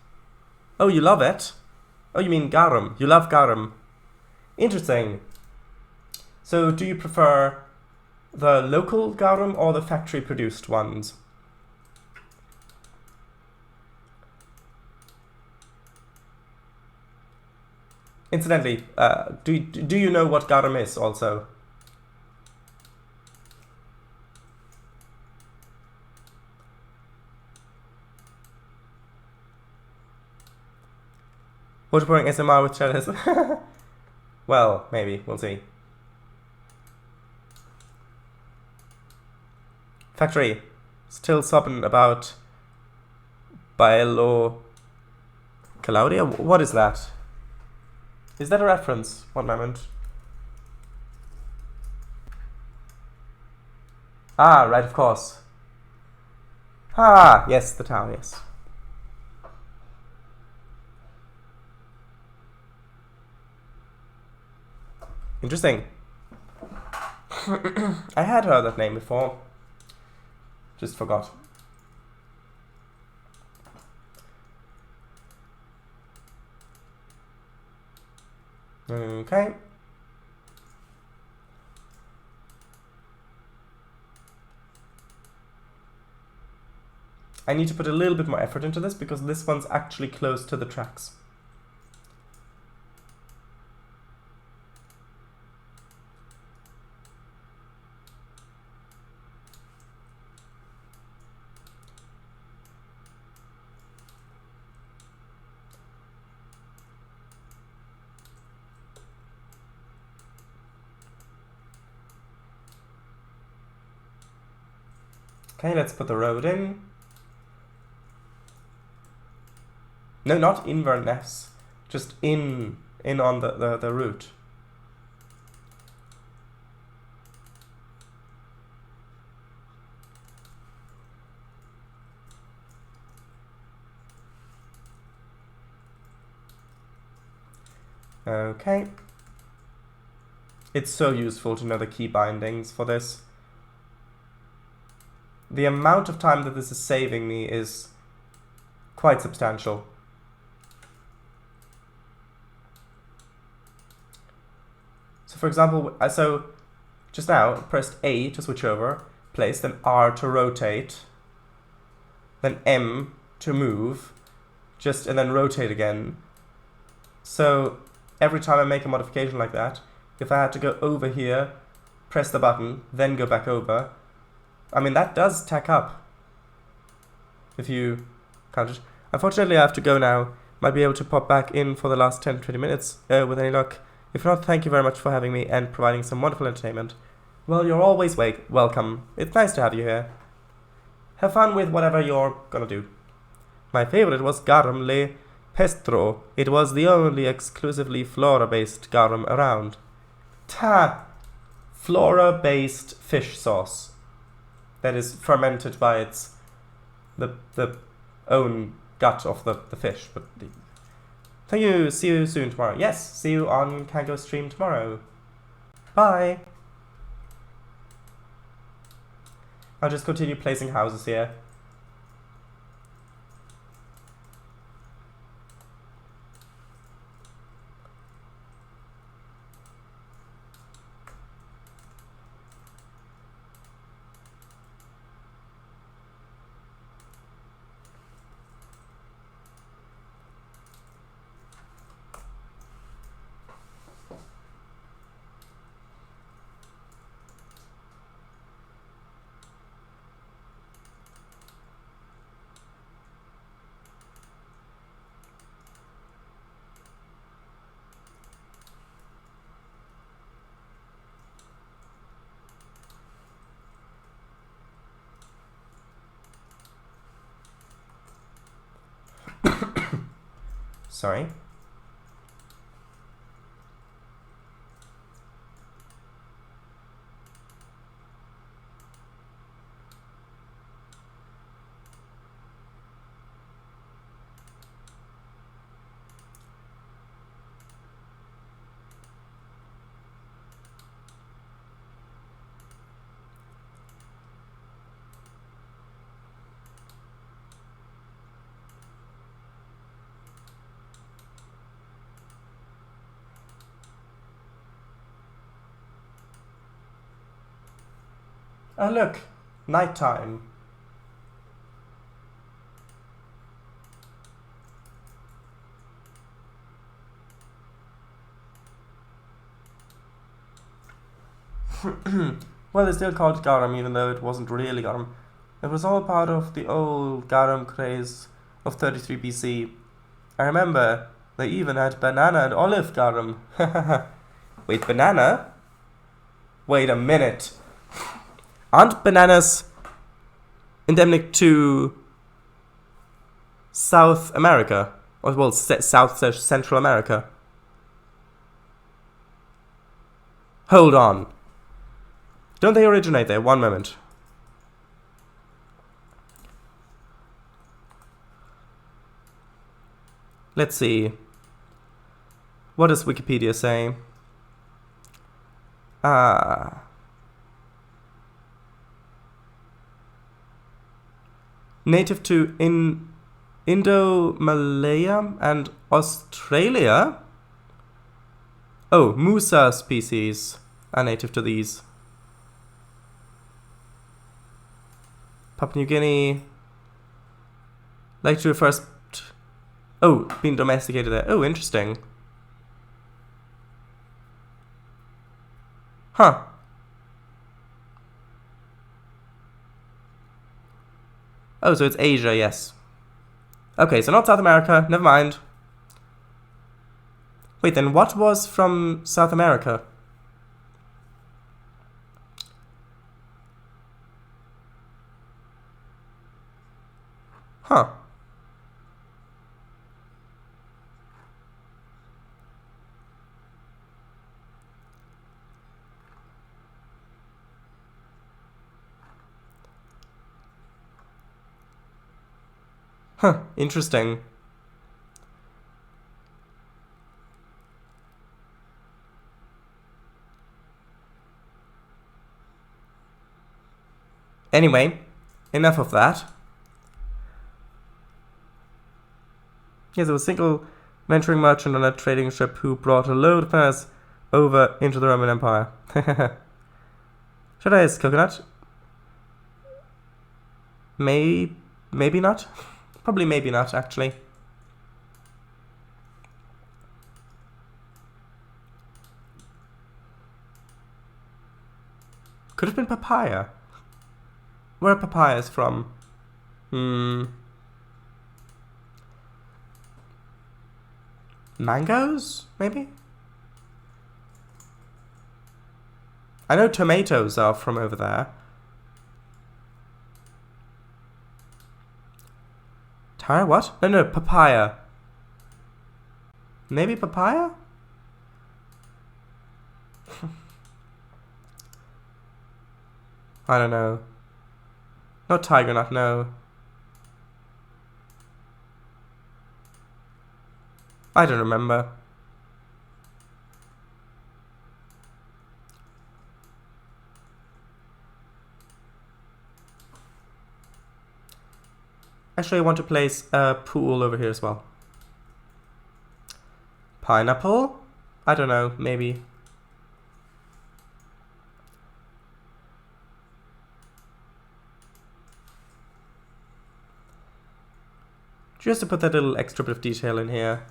Oh, you love it? Oh, you mean garum. You love garum. Interesting. So, do you prefer the local garum or the factory-produced ones? Incidentally, do you know what garum is also? Water pouring SMR with cheddars? Well, maybe. We'll see. Factory. Still sobbing about Baelo Claudia? What is that? Is that a reference? One moment. Ah, right, of course. Ah, yes, the tower, yes. Interesting. I had heard that name before. Just forgot. Okay. I need to put a little bit more effort into this because this one's actually close to the tracks. Okay, let's put the road in. No, not Inverness. Just in on the route. Okay. It's so useful to know the key bindings for this. The amount of time that this is saving me is quite substantial. So for example, so just now pressed A to switch over, place, then R to rotate, then M to move, and then rotate again. So every time I make a modification like that, if I had to go over here, press the button, then go back over, I mean, that does tack up, if you count it. Unfortunately, I have to go now. Might be able to pop back in for the last 10-20 minutes, with any luck. If not, thank you very much for having me and providing some wonderful entertainment. Well, you're always welcome. It's nice to have you here. Have fun with whatever you're gonna do. My favorite was garum le pestro. It was the only exclusively flora-based garum around. Flora-based fish sauce. That is fermented by the own gut of the fish, but Thank you. See you soon tomorrow. Yes, see you on Kango stream tomorrow. Bye. I'll just continue placing houses here. Sorry. Oh look, nighttime. Well, they still called it garum, even though it wasn't really garum. It was all part of the old garum craze of 33 BC. I remember they even had banana and olive garum. Wait, banana? Wait a minute. Aren't bananas endemic to South America? Or, well, South Central America. Hold on. Don't they originate there? One moment. Let's see. What does Wikipedia say? Native to Indo-Malaya and Australia? Oh, Musa species are native to these. Papua New Guinea. Like to first. Oh, been domesticated there. Oh, interesting. Huh. Oh, so it's Asia, yes. Okay, so not South America. Never mind. Wait, then what was from South America? Huh. Huh, interesting. Anyway, enough of that. Yes, there was a single venturing merchant on a trading ship who brought a load of bananas over into the Roman Empire. Should I use coconut? Maybe not. Probably maybe not, actually. Could have been papaya. Where are papayas from? Mangoes, maybe? I know tomatoes are from over there. Tara, what? No, papaya. Maybe papaya? I don't know. Not tiger nut, no. I don't remember. Actually, I want to place a pool over here as well. Pineapple? I don't know, maybe. Just to put that little extra bit of detail in here,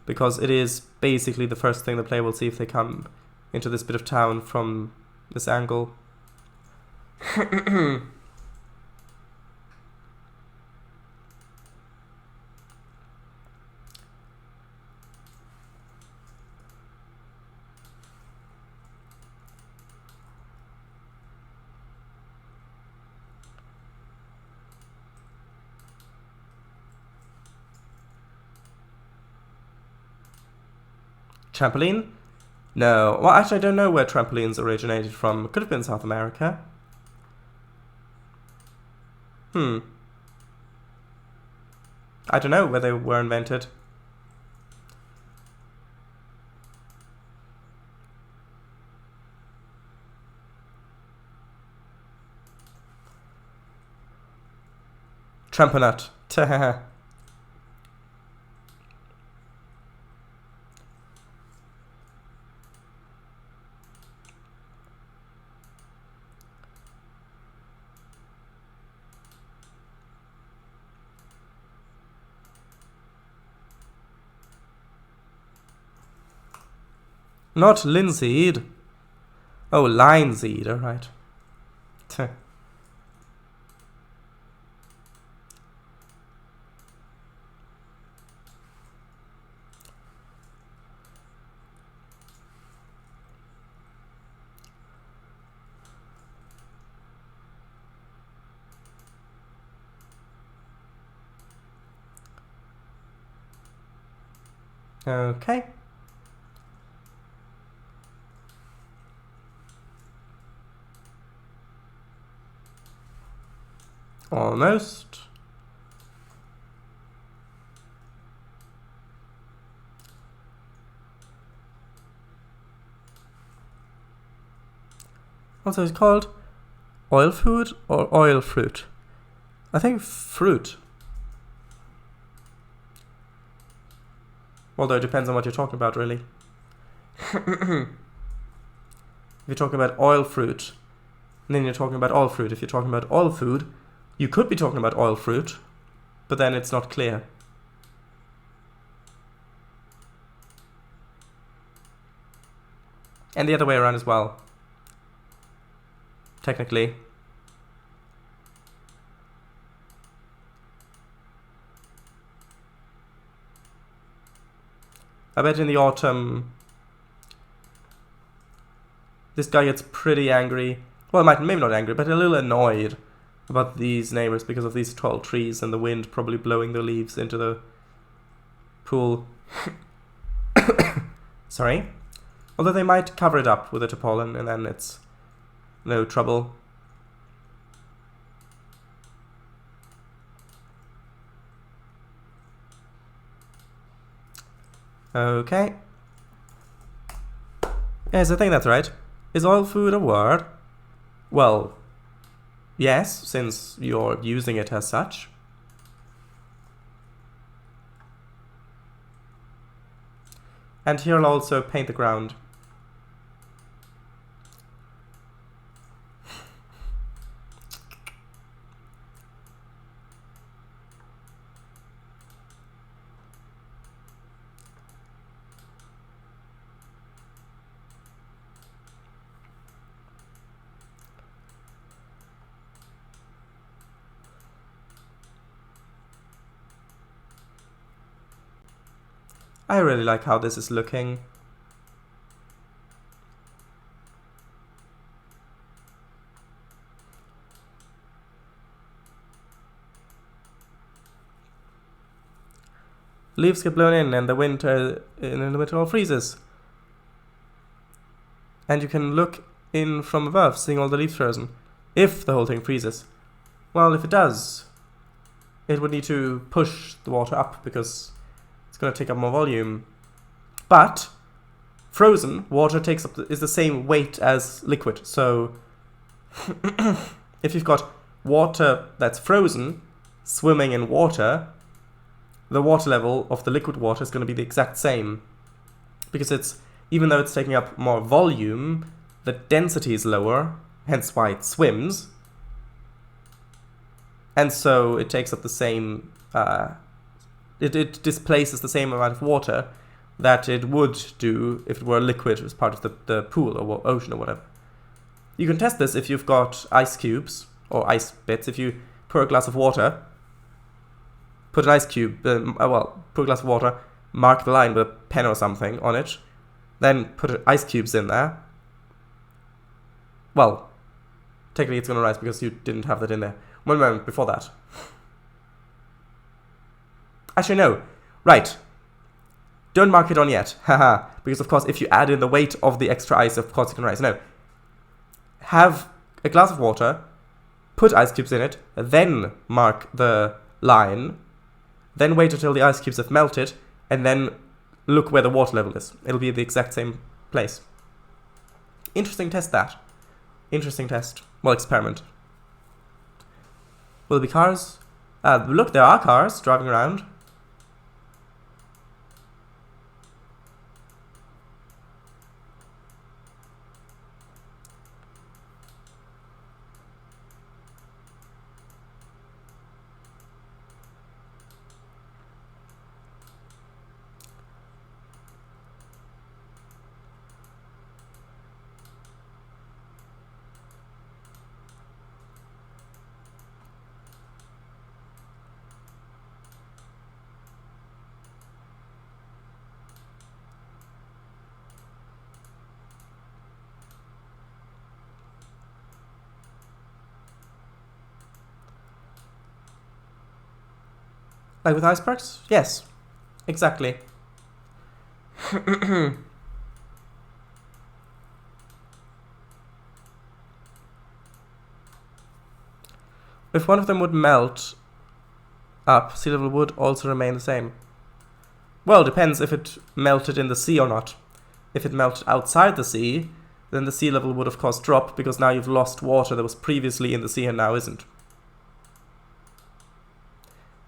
because it is basically the first thing the player will see if they come into this bit of town from this angle. Trampoline? No. Well, actually, I don't know where trampolines originated from. It could have been South America. I don't know where they were invented. Tramponut. Not linseed. Oh, linseed, alright. Okay. Almost. Also, it's called oil food or oil fruit? I think fruit. Although it depends on what you're talking about, really. If you're talking about oil fruit, then you're talking about all fruit. If you're talking about all food, you could be talking about oil fruit, but then it's not clear. And the other way around as well. Technically. I bet in the autumn this guy gets pretty angry. Well, maybe not angry, but a little annoyed about these neighbors because of these tall trees and the wind probably blowing the leaves into the pool. Sorry. Although they might cover it up with a tarpaulin and then it's no trouble. Okay. Yes, I think that's right. Is oil food a word? Well, yes, since you're using it as such. And here I'll also paint the ground. I really like how this is looking. Leaves get blown in and the winter all freezes. And you can look in from above, seeing all the leaves frozen. If the whole thing freezes. Well, if it does, it would need to push the water up because It's going to take up more volume. But frozen water is the same weight as liquid. So if you've got water that's frozen swimming in water, the water level of the liquid water is going to be the exact same. Because even though it's taking up more volume, the density is lower, hence why it swims. And so it takes up the same, it displaces the same amount of water that it would do if it were liquid as part of the pool or ocean or whatever. You can test this if you've got ice cubes or ice bits. If you pour a glass of water, put an ice cube, pour a glass of water, mark the line with a pen or something on it, then put ice cubes in there. Well, technically it's going to rise because you didn't have that in there. One moment before that. Actually, no. Right. Don't mark it on yet. Haha. Because, of course, if you add in the weight of the extra ice, of course it can rise. No. Have a glass of water, put ice cubes in it, then mark the line, then wait until the ice cubes have melted, and then look where the water level is. It'll be the exact same place. Interesting test, that. Interesting test. Well, experiment. Will there be cars? Look, there are cars driving around. Like with icebergs? Yes, exactly. If one of them would melt up, sea level would also remain the same. Well, depends if it melted in the sea or not. If it melted outside the sea, then the sea level would of course drop because now you've lost water that was previously in the sea and now isn't.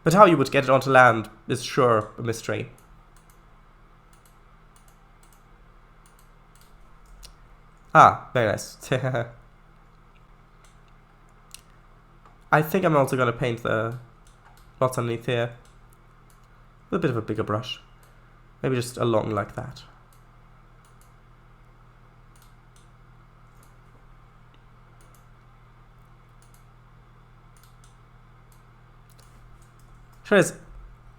But how you would get it onto land is sure a mystery. Ah, very nice. I think I'm also going to paint the lots underneath here with a bit of a bigger brush. Maybe just along like that. Sure is.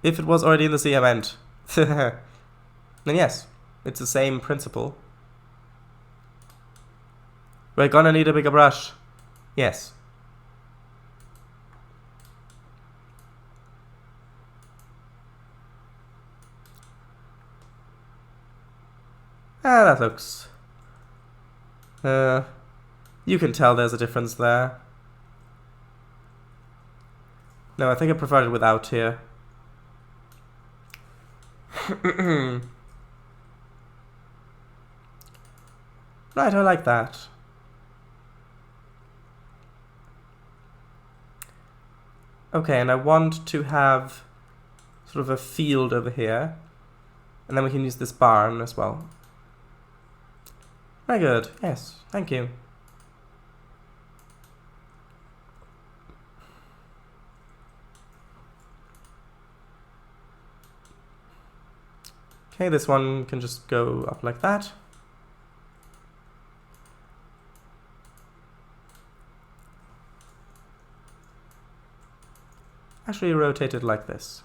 If it was already in the sea, I meant. Then yes, it's the same principle. We're gonna need a bigger brush. Yes. Ah, that looks... you can tell there's a difference there. No, I think I prefer it without here. Right, I like that. Okay, and I want to have sort of a field over here. And then we can use this barn as well. Very good. Yes, thank you. Okay, this one can just go up like that. Actually rotate it like this.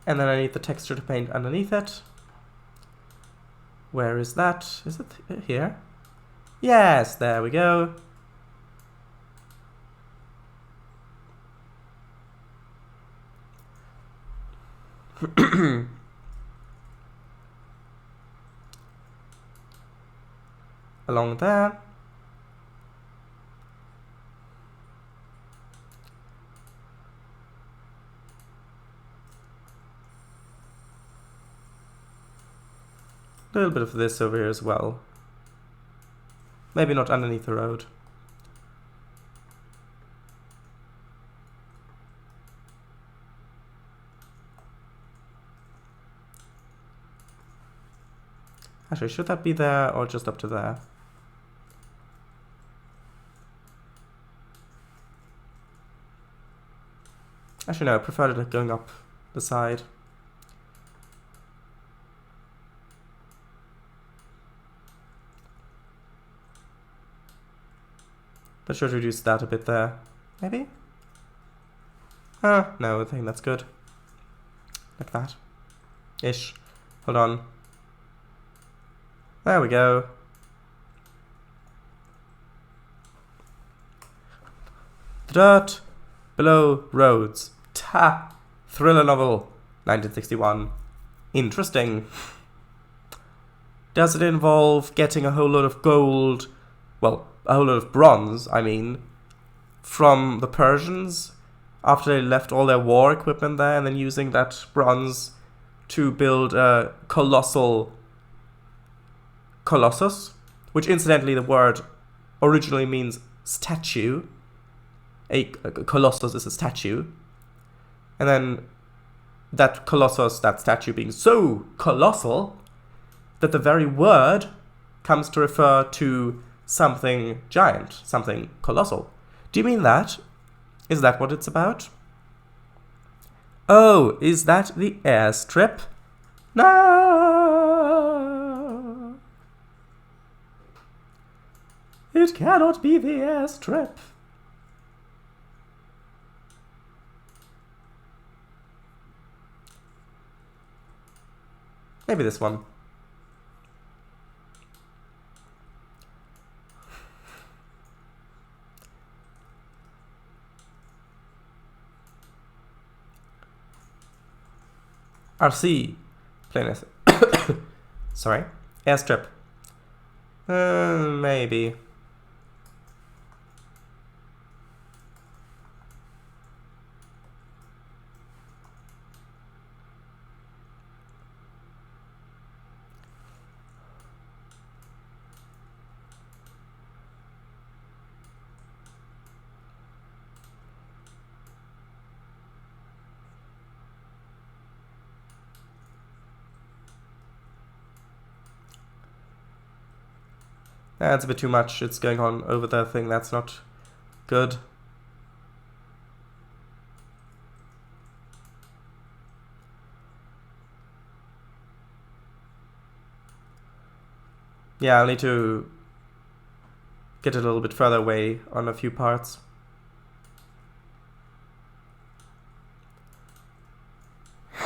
And then I need the texture to paint underneath it. Where is that? Is it here? Yes, there we go. Along there. A little bit of this over here as well. Maybe not underneath the road. Actually, should that be there or just up to there? Actually, no, I prefer it going up the side. That should reduce that a bit there. Maybe? No, I think that's good. Like that. Ish. Hold on. There we go. The dirt below roads. Ta! Thriller novel. 1961. Interesting. Does it involve getting a whole lot of gold? Well, a whole lot of bronze, I mean, from the Persians after they left all their war equipment there, and then using that bronze to build a colossal colossus, which incidentally the word originally means statue. A colossus is a statue. And then that colossus, that statue being so colossal that the very word comes to refer to something giant, something colossal. Do you mean that? Is that what it's about? Oh, is that the airstrip? No! It cannot be the airstrip. Maybe this one. RC. Plain sorry. Airstrip. Maybe. That's a bit too much. It's going on over the thing. That's not good. Yeah, I'll need to get a little bit further away on a few parts.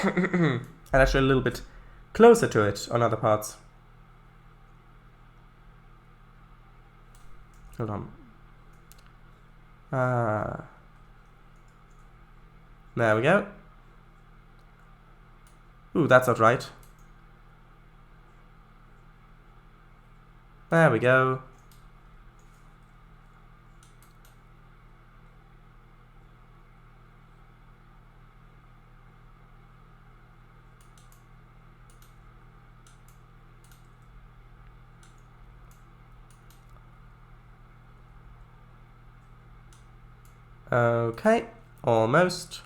And actually a little bit closer to it on other parts. Hold on. There we go. Ooh, that's not right. There we go. Okay, almost.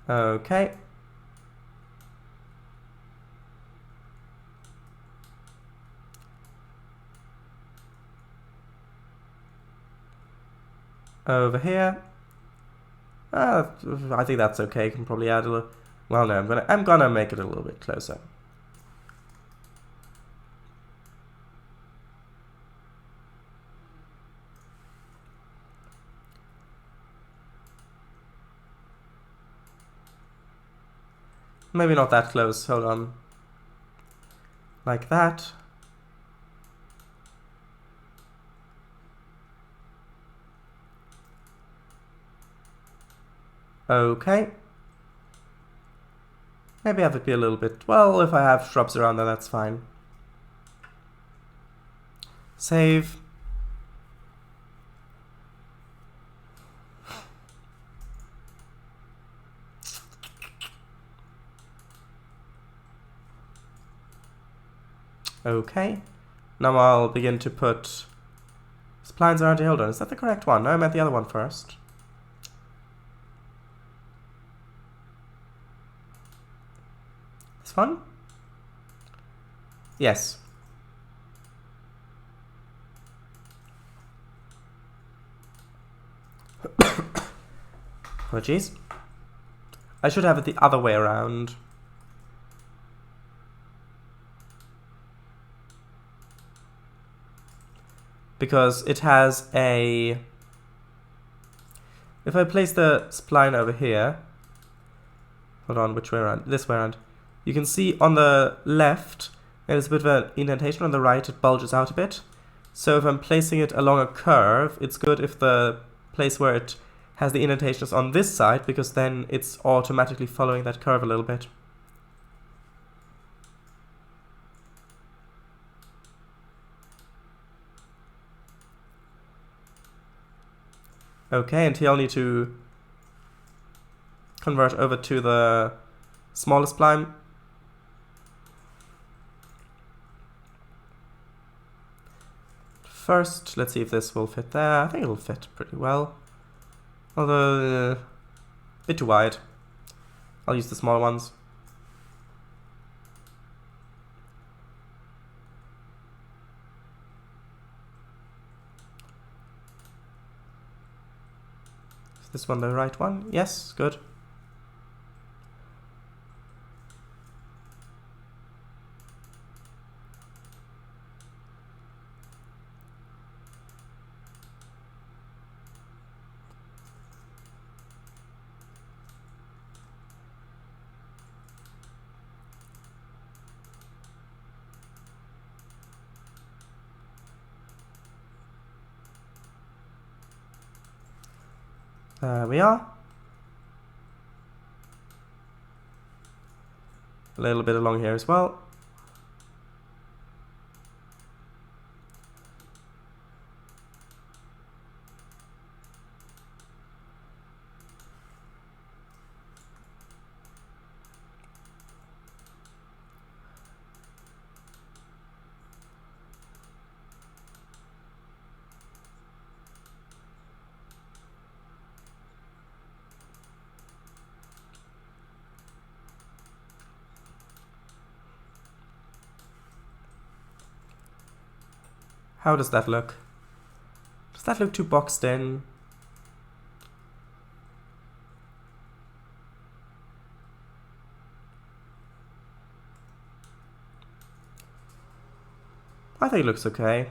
Okay. Over here. I think that's okay. You can probably add a little. Well, no, I'm gonna make it a little bit closer. Maybe not that close. Hold on. Like that. Okay. Maybe have it be a little bit... Well, if I have shrubs around there, that's fine. Save. Okay. Now I'll begin to put splines around here. Hold on, is that the correct one? No, I meant the other one first. This one? Yes. Apologies. I should have it the other way around. Because it has a... If I place the spline over here... Hold on, which way around? This way around. You can see on the left, there's a bit of an indentation. On the right, it bulges out a bit. So if I'm placing it along a curve, it's good if the place where it has the indentation is on this side, because then it's automatically following that curve a little bit. Okay, and here I'll need to convert over to the smallest spline. First, let's see if this will fit there. I think it'll fit pretty well. Although, a bit too wide. I'll use the smaller ones. Is this one the right one? Yes, good. There we are. A little bit along here as well. How does that look? Does that look too boxed in? I think it looks okay.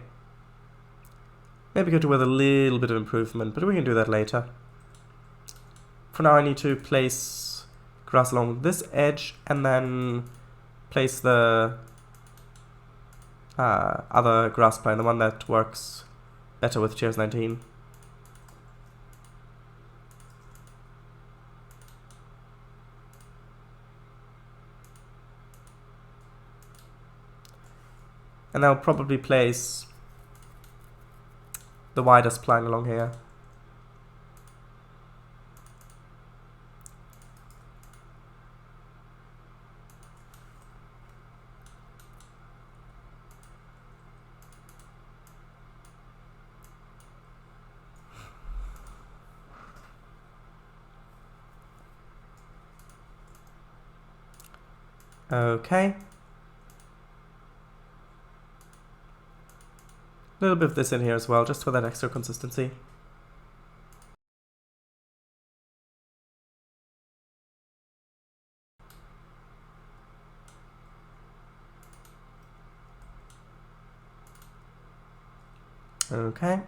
Maybe could do with a little bit of improvement, but we can do that later. For now I need to place grass along this edge and then place the other grass plane, the one that works better with Cheers 19. And I'll probably place the widest plane along here. Okay. A little bit of this in here as well, just for that extra consistency. Okay.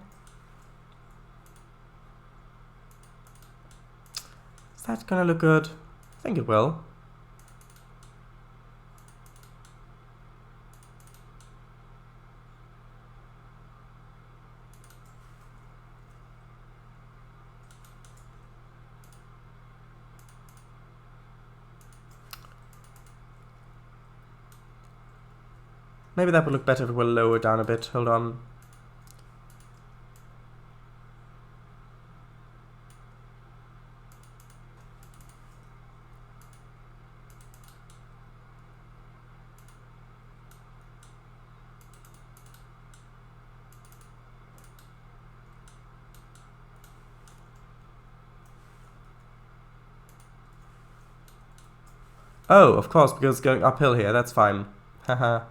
Is that gonna look good? I think it will. Maybe that would look better if it were lower down a bit. Hold on. Oh, of course, because going uphill here, that's fine. Haha.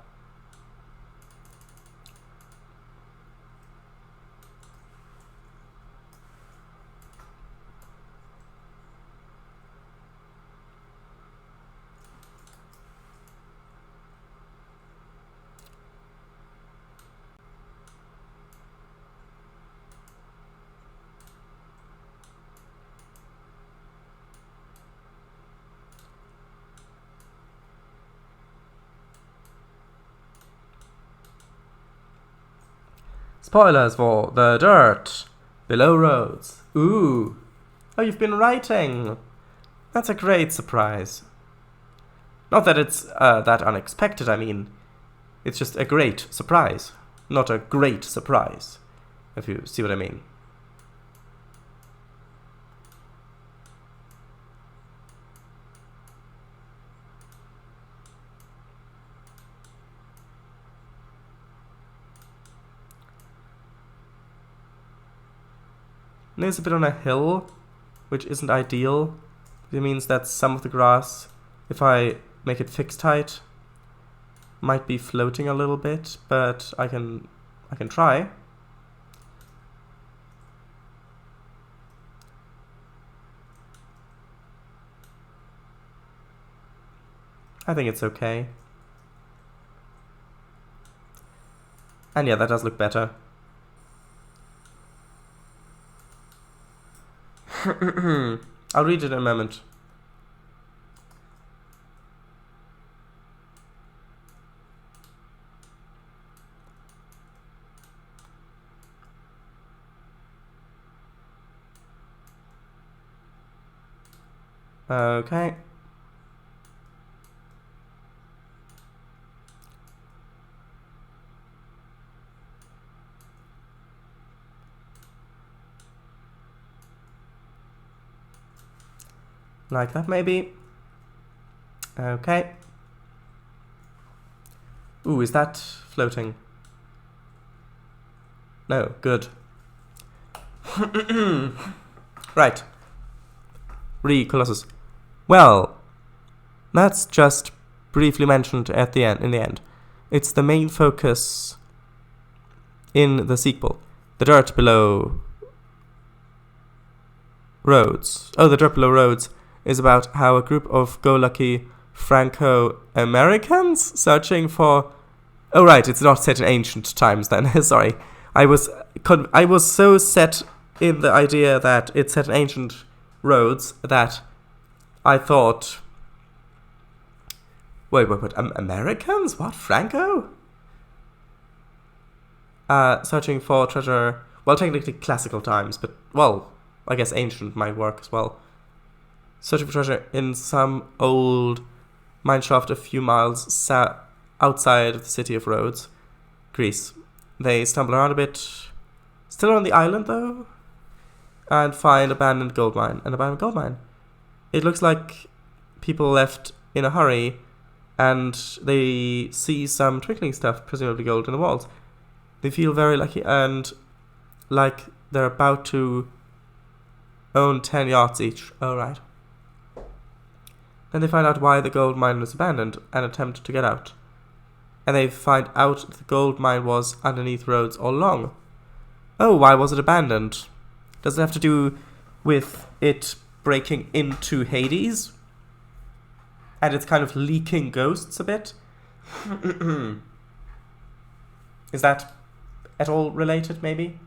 Spoilers for the dirt below roads. Ooh. Oh, you've been writing. That's a great surprise. Not that it's that unexpected, I mean. It's just a great surprise. Not a great surprise, if you see what I mean. And it's a bit on a hill, which isn't ideal. It means that some of the grass, if I make it fixed height, might be floating a little bit, but I can try. I think it's okay. And yeah, that does look better. I'll read it in a moment. Okay. Like that, maybe. Okay. Ooh, is that floating? No, good. Right. Colossus. Well, that's just briefly mentioned at the end. In the end, it's the main focus in the sequel. The dirt below roads. Oh, the dirt below roads is about how a group of go-lucky Franco-Americans searching for... Oh, right, it's not set in ancient times then. Sorry. I was so set in the idea that it's set in ancient roads that I thought... Wait, Americans? What? Franco? Searching for treasure... Well, technically classical times, but, well, I guess ancient might work as well. Searching for treasure in some old mine shaft a few miles outside of the city of Rhodes, Greece. They stumble around a bit, still on the island though, and find abandoned gold mine. An abandoned gold mine. It looks like people left in a hurry, and they see some twinkling stuff, presumably gold, in the walls. They feel very lucky and like they're about to own 10 yachts each. Oh, right. Then they find out why the gold mine was abandoned and attempt to get out. And they find out the gold mine was underneath Rhodes all along. Oh, why was it abandoned? Does it have to do with it breaking into Hades? And it's kind of leaking ghosts a bit? Is that at all related, maybe?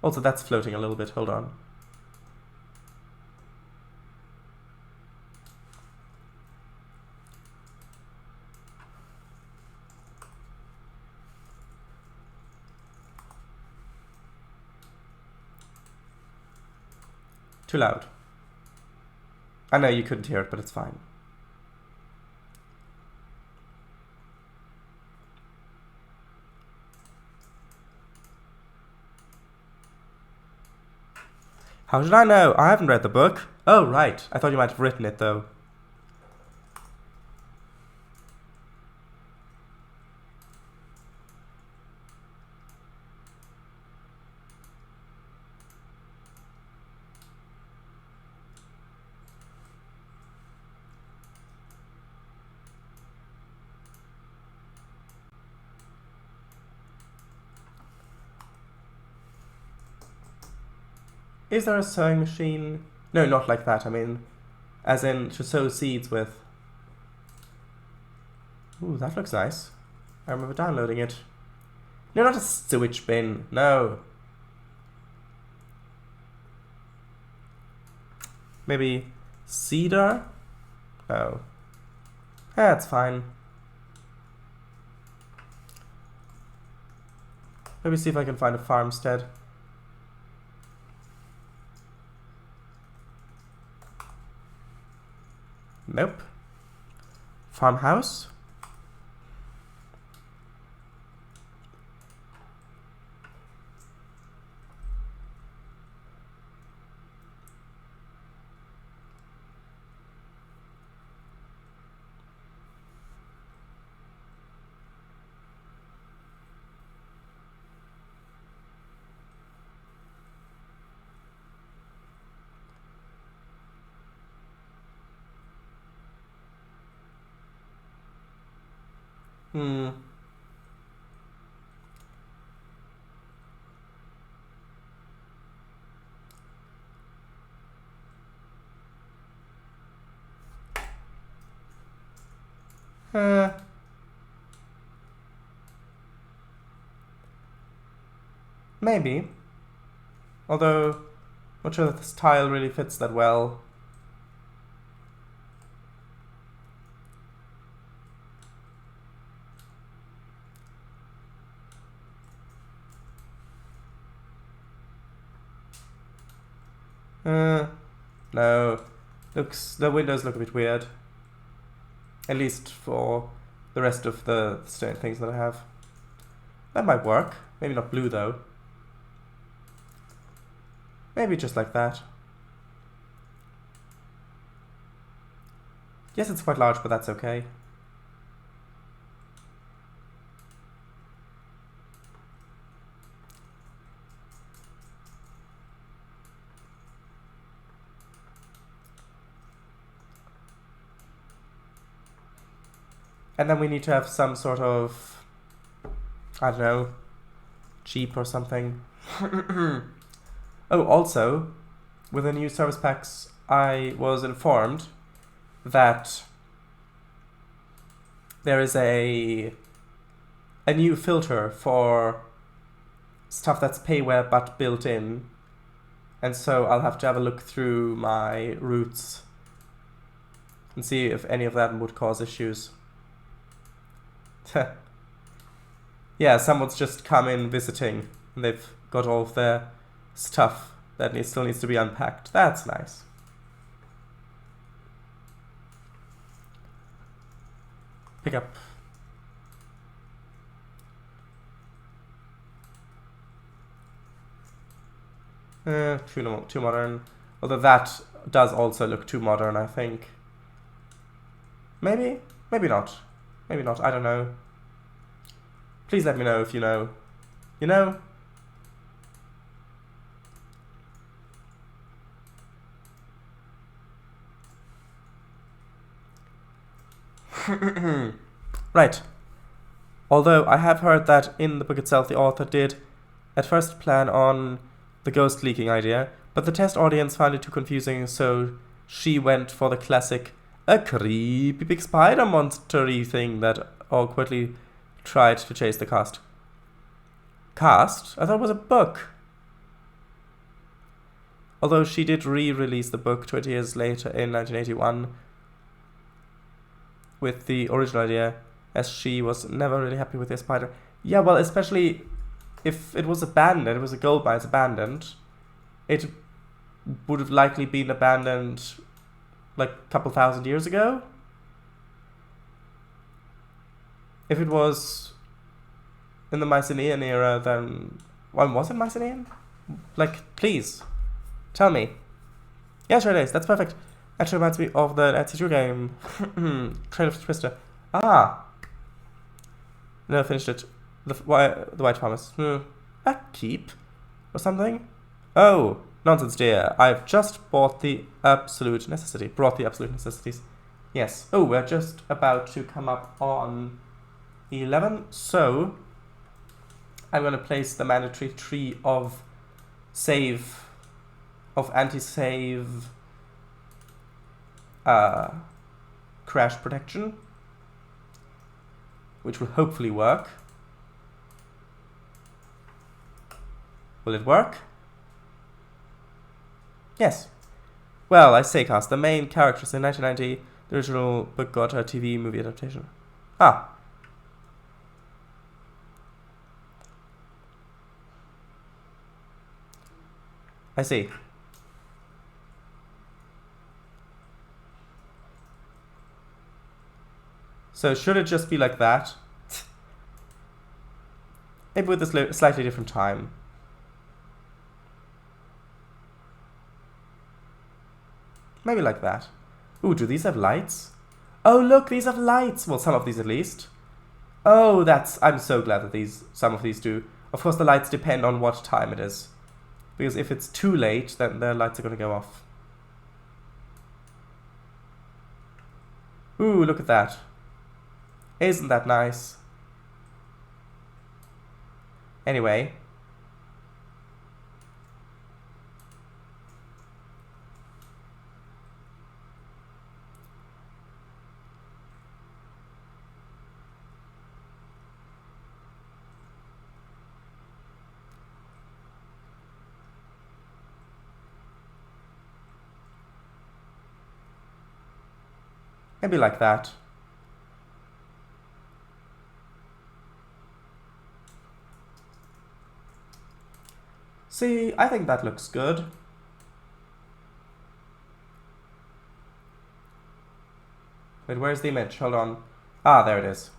Also, that's floating a little bit. Hold on. Too loud. I know you couldn't hear it, but it's fine. How should I know? I haven't read the book. Oh, right. I thought you might have written it, though. Is there a sewing machine? No, not like that. I mean, as in to sow seeds with. Ooh, that looks nice. I remember downloading it. No, not a sewage bin. No. Maybe cedar? No. That's fine. Maybe see if I can find a farmstead. Nope. Farmhouse? Hmm. Maybe. Although, not sure that this tile really fits that well. No. The windows look a bit weird. At least for the rest of the stone things that I have. That might work. Maybe not blue though. Maybe just like that. Yes, it's quite large, but that's okay. And then we need to have some sort of, I don't know, Jeep or something. Oh, also, with the new service packs, I was informed that there is a new filter for stuff that's payware but built in. And so I'll have to have a look through my routes and see if any of that would cause issues. Yeah, someone's just come in visiting and they've got all of their stuff that still needs to be unpacked. That's nice. Pick up. Too modern. Although that does also look too modern, I think. Maybe? Maybe not. Maybe not, I don't know. Please let me know if you know. You know? Right. Although I have heard that in the book itself the author did at first plan on the ghost leaking idea, but the test audience found it too confusing, so she went for the classic a creepy big spider monster-y thing that awkwardly tried to chase the cast. Cast? I thought it was a book. Although she did re-release the book 20 years later in 1981 with the original idea, as she was never really happy with the spider. Yeah, well, especially if it was abandoned, it was a gold mine, it's abandoned, it would have likely been abandoned like a couple thousand years ago. If it was in the Mycenaean era, then... Well, was it Mycenaean? Like, please, Tell me. Yeah, sure it is. That's perfect. Actually reminds me of the NC2 game. Trail of Twister. Ah. No, I finished it. The White Farmers. A keep? Or something? Oh, nonsense, dear. I've just bought the absolute necessity. Brought the absolute necessities. Yes. Oh, we're just about to come up on 11. So, I'm going to place the mandatory tree of save, of anti-save crash protection, which will hopefully work. Will it work? Yes. Well, I say, cast. The main characters in 1990, the original book got a TV movie adaptation. Ah. I see. So should it just be like that? Maybe with a slightly different time. Maybe like that. Ooh, do these have lights? Oh, look, these have lights. Well, some of these at least. Oh, I'm so glad that some of these do. Of course, the lights depend on what time it is. Because if it's too late, then the lights are going to go off. Ooh, look at that. Isn't that nice? Anyway. Maybe like that. See, I think that looks good. Wait, where's the image? Hold on. Ah, there it is.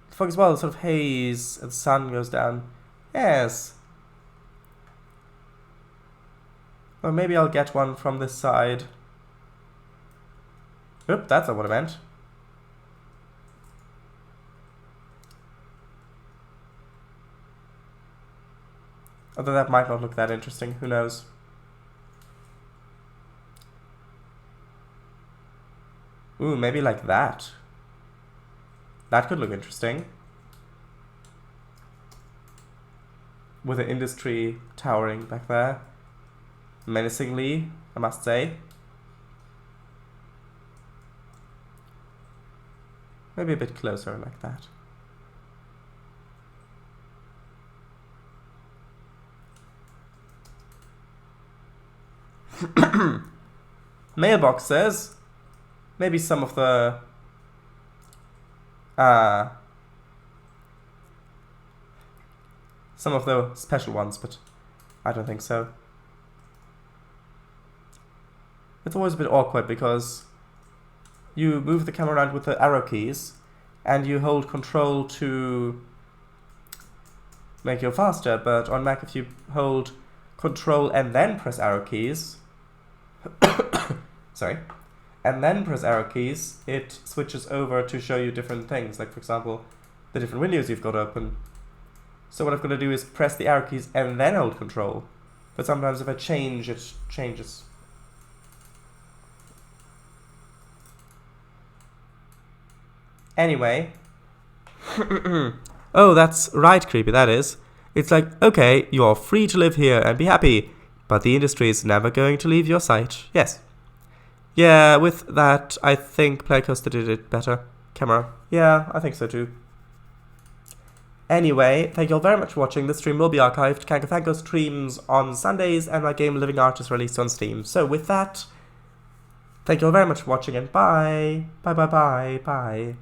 The fog as well, sort of haze, and the sun goes down. Yes. Or maybe I'll get one from this side. Oop, that's not what I meant. Although that might not look that interesting, who knows. Ooh, maybe like that. That could look interesting. With the industry towering back there. Menacingly, I must say. Maybe a bit closer like that. Mailboxes. Maybe some of the special ones, but I don't think so. It's always a bit awkward because you move the camera around with the arrow keys and you hold control to make it faster, but on Mac if you hold control and then press arrow keys sorry, and then press arrow keys, it switches over to show you different things, like for example the different windows you've got open. So what I've got to do is press the arrow keys and then hold control, but sometimes if I change, it changes. Anyway. Oh, that's right, creepy, that is. It's like, okay, you're free to live here and be happy, but the industry is never going to leave your sight. Yes. Yeah, with that, I think Playcoaster did it better. Camera. Yeah, I think so too. Anyway, thank you all very much for watching. This stream will be archived. Kangathanko streams on Sundays, and my game Living Art is released on Steam. So with that, thank you all very much for watching, and bye. Bye, bye, bye, bye.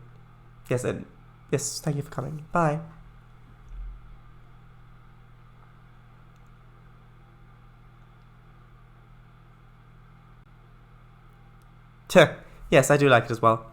Yes, and yes, thank you for coming. Bye. Yes, I do like it as well.